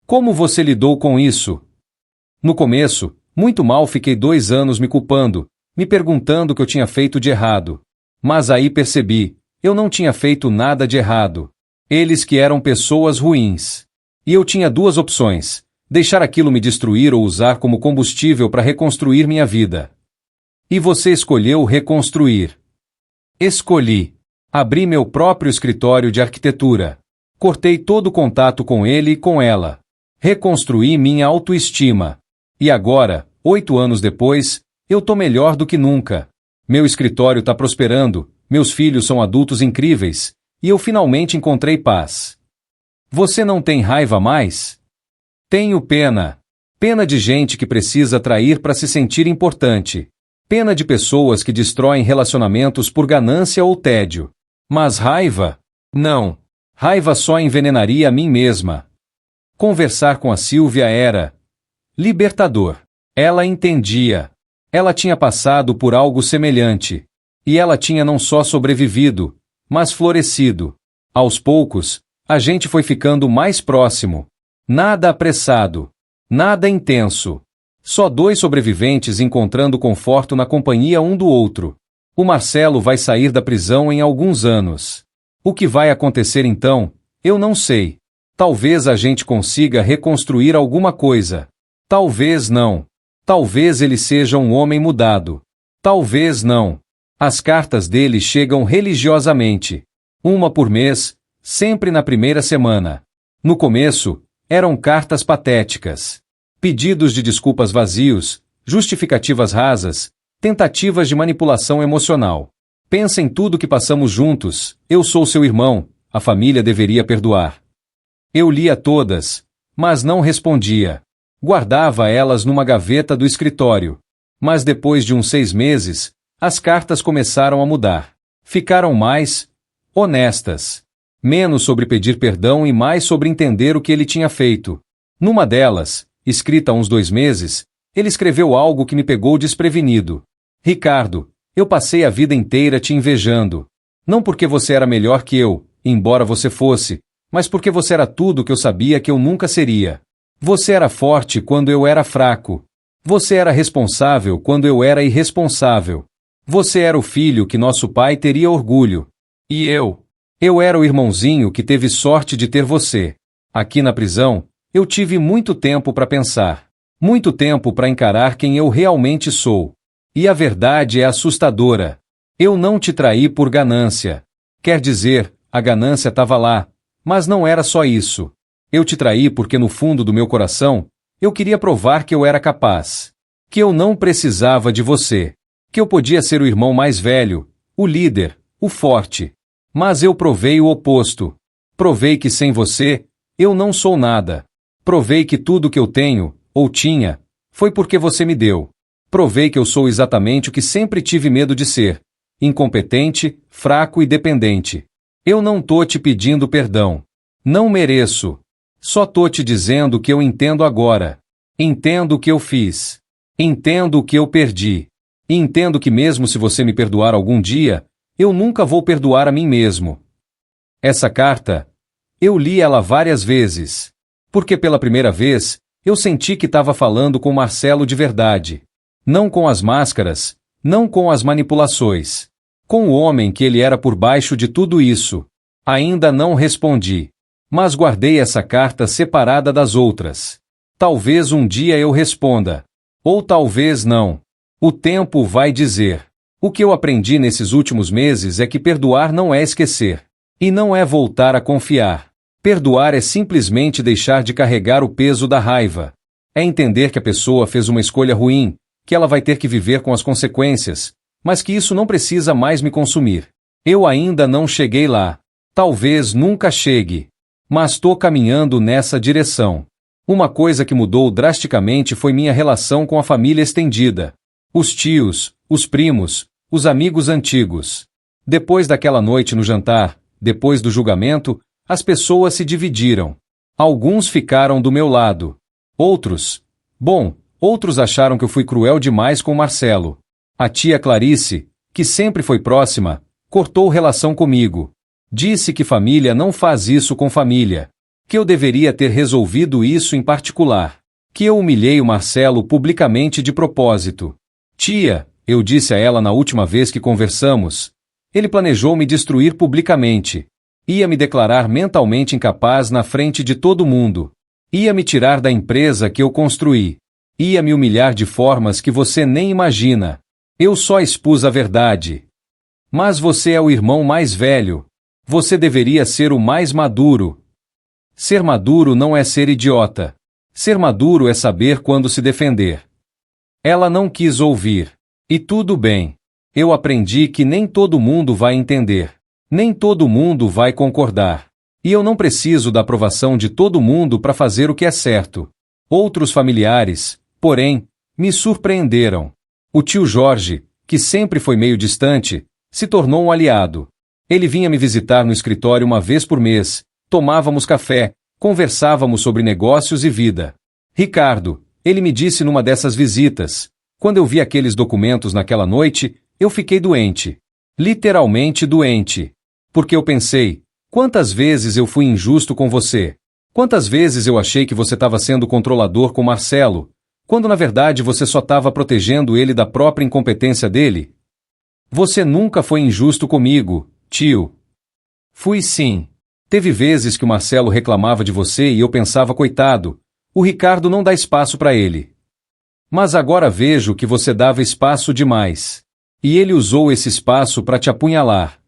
Como você lidou com isso? No começo, muito mal, fiquei 2 anos me culpando, me perguntando o que eu tinha feito de errado. Mas aí percebi, eu não tinha feito nada de errado. Eles que eram pessoas ruins. E eu tinha 2 opções, deixar aquilo me destruir ou usar como combustível para reconstruir minha vida. E você escolheu reconstruir. Escolhi. Abri meu próprio escritório de arquitetura. Cortei todo o contato com ele e com ela. Reconstruí minha autoestima. E agora, 8 anos depois, eu tô melhor do que nunca. Meu escritório tá prosperando, meus filhos são adultos incríveis, e eu finalmente encontrei paz. Você não tem raiva mais? Tenho pena. Pena de gente que precisa trair para se sentir importante. Pena de pessoas que destroem relacionamentos por ganância ou tédio. Mas raiva? Não. Raiva só envenenaria a mim mesma. Conversar com a Silvia era libertador. Ela entendia. Ela tinha passado por algo semelhante. E ela tinha não só sobrevivido, mas florescido. Aos poucos, a gente foi ficando mais próximo. Nada apressado. Nada intenso. Só 2 sobreviventes encontrando conforto na companhia um do outro. O Marcelo vai sair da prisão em alguns anos. O que vai acontecer então, eu não sei. Talvez a gente consiga reconstruir alguma coisa. Talvez não. Talvez ele seja um homem mudado. Talvez não. As cartas dele chegam religiosamente. 1 por mês, sempre na primeira semana. No começo, eram cartas patéticas. Pedidos de desculpas vazios, justificativas rasas, tentativas de manipulação emocional. Pensa em tudo que passamos juntos, eu sou seu irmão, a família deveria perdoar. Eu lia todas, mas não respondia. Guardava elas numa gaveta do escritório. Mas depois de uns 6 meses, as cartas começaram a mudar. Ficaram mais honestas. Menos sobre pedir perdão e mais sobre entender o que ele tinha feito. Numa delas, escrita há uns 2 meses, ele escreveu algo que me pegou desprevenido. Ricardo, eu passei a vida inteira te invejando. Não porque você era melhor que eu, embora você fosse, mas porque você era tudo que eu sabia que eu nunca seria. Você era forte quando eu era fraco. Você era responsável quando eu era irresponsável. Você era o filho que nosso pai teria orgulho. E eu? Eu era o irmãozinho que teve sorte de ter você. Aqui na prisão, eu tive muito tempo para pensar. Muito tempo para encarar quem eu realmente sou. E a verdade é assustadora. Eu não te traí por ganância. Quer dizer, a ganância estava lá, mas não era só isso. Eu te traí porque no fundo do meu coração, eu queria provar que eu era capaz. Que eu não precisava de você. Que eu podia ser o irmão mais velho, o líder, o forte. Mas eu provei o oposto. Provei que sem você, eu não sou nada. Provei que tudo que eu tenho, ou tinha, foi porque você me deu. Provei que eu sou exatamente o que sempre tive medo de ser. Incompetente, fraco e dependente. Eu não tô te pedindo perdão. Não mereço. Só tô te dizendo que eu entendo agora. Entendo o que eu fiz. Entendo o que eu perdi. E entendo que mesmo se você me perdoar algum dia, eu nunca vou perdoar a mim mesmo. Essa carta, eu li ela várias vezes. Porque pela primeira vez, eu senti que estava falando com Marcelo de verdade. Não com as máscaras, não com as manipulações. Com o homem que ele era por baixo de tudo isso. Ainda não respondi. Mas guardei essa carta separada das outras. Talvez um dia eu responda. Ou talvez não. O tempo vai dizer. O que eu aprendi nesses últimos meses é que perdoar não é esquecer. E não é voltar a confiar. Perdoar é simplesmente deixar de carregar o peso da raiva. É entender que a pessoa fez uma escolha ruim, que ela vai ter que viver com as consequências, mas que isso não precisa mais me consumir. Eu ainda não cheguei lá. Talvez nunca chegue. Mas tô caminhando nessa direção. Uma coisa que mudou drasticamente foi minha relação com a família estendida. Os tios, os primos, os amigos antigos. Depois daquela noite no jantar, depois do julgamento, as pessoas se dividiram. Alguns ficaram do meu lado. Outros acharam que eu fui cruel demais com Marcelo. A tia Clarice, que sempre foi próxima, cortou relação comigo. Disse que família não faz isso com família. Que eu deveria ter resolvido isso em particular. Que eu humilhei o Marcelo publicamente de propósito. Tia, eu disse a ela na última vez que conversamos, ele planejou me destruir publicamente. Ia me declarar mentalmente incapaz na frente de todo mundo. Ia me tirar da empresa que eu construí. Ia me humilhar de formas que você nem imagina. Eu só expus a verdade. Mas você é o irmão mais velho. Você deveria ser o mais maduro. Ser maduro não é ser idiota. Ser maduro é saber quando se defender. Ela não quis ouvir. E tudo bem. Eu aprendi que nem todo mundo vai entender. Nem todo mundo vai concordar. E eu não preciso da aprovação de todo mundo para fazer o que é certo. Outros familiares, porém, me surpreenderam. O tio Jorge, que sempre foi meio distante, se tornou um aliado. Ele vinha me visitar no escritório uma vez por mês, tomávamos café, conversávamos sobre negócios e vida. Ricardo, ele me disse numa dessas visitas, quando eu vi aqueles documentos naquela noite, eu fiquei doente. Literalmente doente. Porque eu pensei, quantas vezes eu fui injusto com você? Quantas vezes eu achei que você estava sendo controlador com Marcelo, quando na verdade você só estava protegendo ele da própria incompetência dele? Você nunca foi injusto comigo, tio. Fui sim. Teve vezes que o Marcelo reclamava de você e eu pensava, coitado, o Ricardo não dá espaço para ele. Mas agora vejo que você dava espaço demais. E ele usou esse espaço para te apunhalar.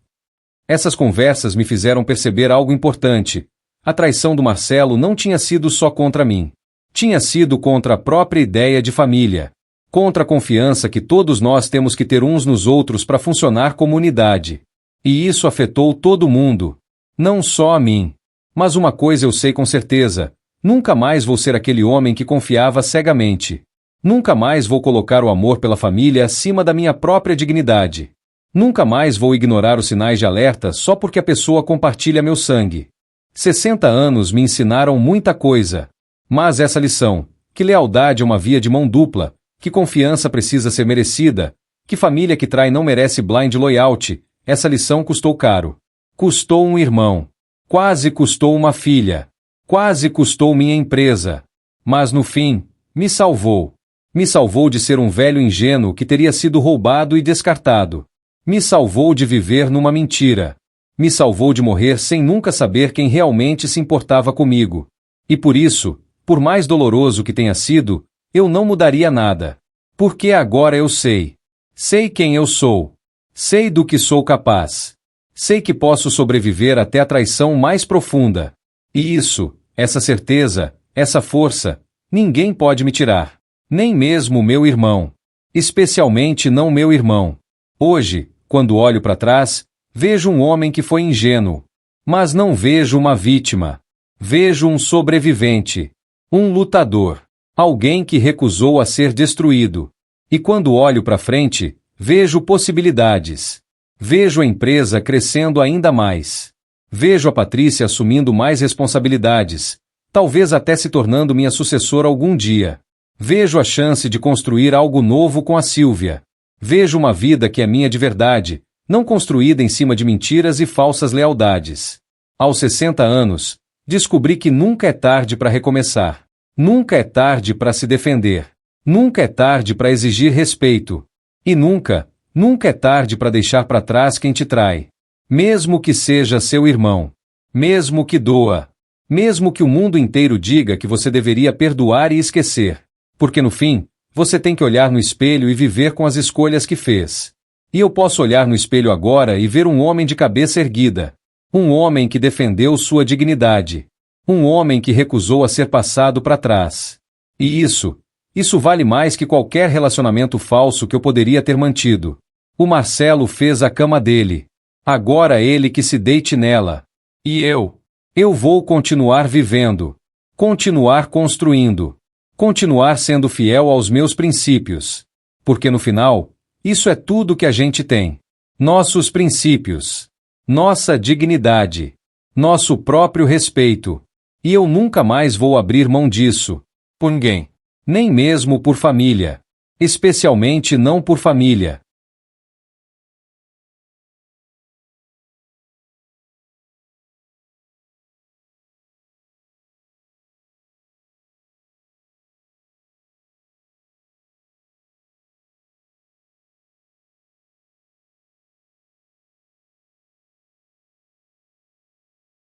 Essas conversas me fizeram perceber algo importante. A traição do Marcelo não tinha sido só contra mim. Tinha sido contra a própria ideia de família. Contra a confiança que todos nós temos que ter uns nos outros para funcionar como unidade. E isso afetou todo mundo. Não só a mim. Mas uma coisa eu sei com certeza. Nunca mais vou ser aquele homem que confiava cegamente. Nunca mais vou colocar o amor pela família acima da minha própria dignidade. Nunca mais vou ignorar os sinais de alerta só porque a pessoa compartilha meu sangue. 60 anos me ensinaram muita coisa. Mas essa lição, que lealdade é uma via de mão dupla, que confiança precisa ser merecida, que família que trai não merece blind loyalty, essa lição custou caro. Custou um irmão. Quase custou uma filha. Quase custou minha empresa. Mas no fim, me salvou. Me salvou de ser um velho ingênuo que teria sido roubado e descartado. Me salvou de viver numa mentira. Me salvou de morrer sem nunca saber quem realmente se importava comigo. E por isso, por mais doloroso que tenha sido, eu não mudaria nada. Porque agora eu sei. Sei quem eu sou. Sei do que sou capaz. Sei que posso sobreviver até a traição mais profunda. E isso, essa certeza, essa força, ninguém pode me tirar. Nem mesmo meu irmão. Especialmente não meu irmão. Hoje, quando olho para trás, vejo um homem que foi ingênuo. Mas não vejo uma vítima. Vejo um sobrevivente. Um lutador. Alguém que recusou a ser destruído. E quando olho para frente, vejo possibilidades. Vejo a empresa crescendo ainda mais. Vejo a Patrícia assumindo mais responsabilidades, talvez até se tornando minha sucessora algum dia. Vejo a chance de construir algo novo com a Sílvia. Vejo uma vida que é minha de verdade, não construída em cima de mentiras e falsas lealdades. Aos 60 anos, descobri que nunca é tarde para recomeçar. Nunca é tarde para se defender. Nunca é tarde para exigir respeito. E nunca, Nunca é tarde para deixar para trás quem te trai. Mesmo que seja seu irmão. Mesmo que doa. Mesmo que o mundo inteiro diga que você deveria perdoar e esquecer. Porque no fim, você tem que olhar no espelho e viver com as escolhas que fez. E eu posso olhar no espelho agora e ver um homem de cabeça erguida. Um homem que defendeu sua dignidade. Um homem que recusou a ser passado para trás. E isso vale mais que qualquer relacionamento falso que eu poderia ter mantido. O Marcelo fez a cama dele. Agora ele que se deite nela. E eu vou continuar vivendo. Continuar construindo. Continuar sendo fiel aos meus princípios. Porque no final, isso é tudo que a gente tem. Nossos princípios. Nossa dignidade. Nosso próprio respeito. E eu nunca mais vou abrir mão disso. Por ninguém. Nem mesmo por família. Especialmente não por família.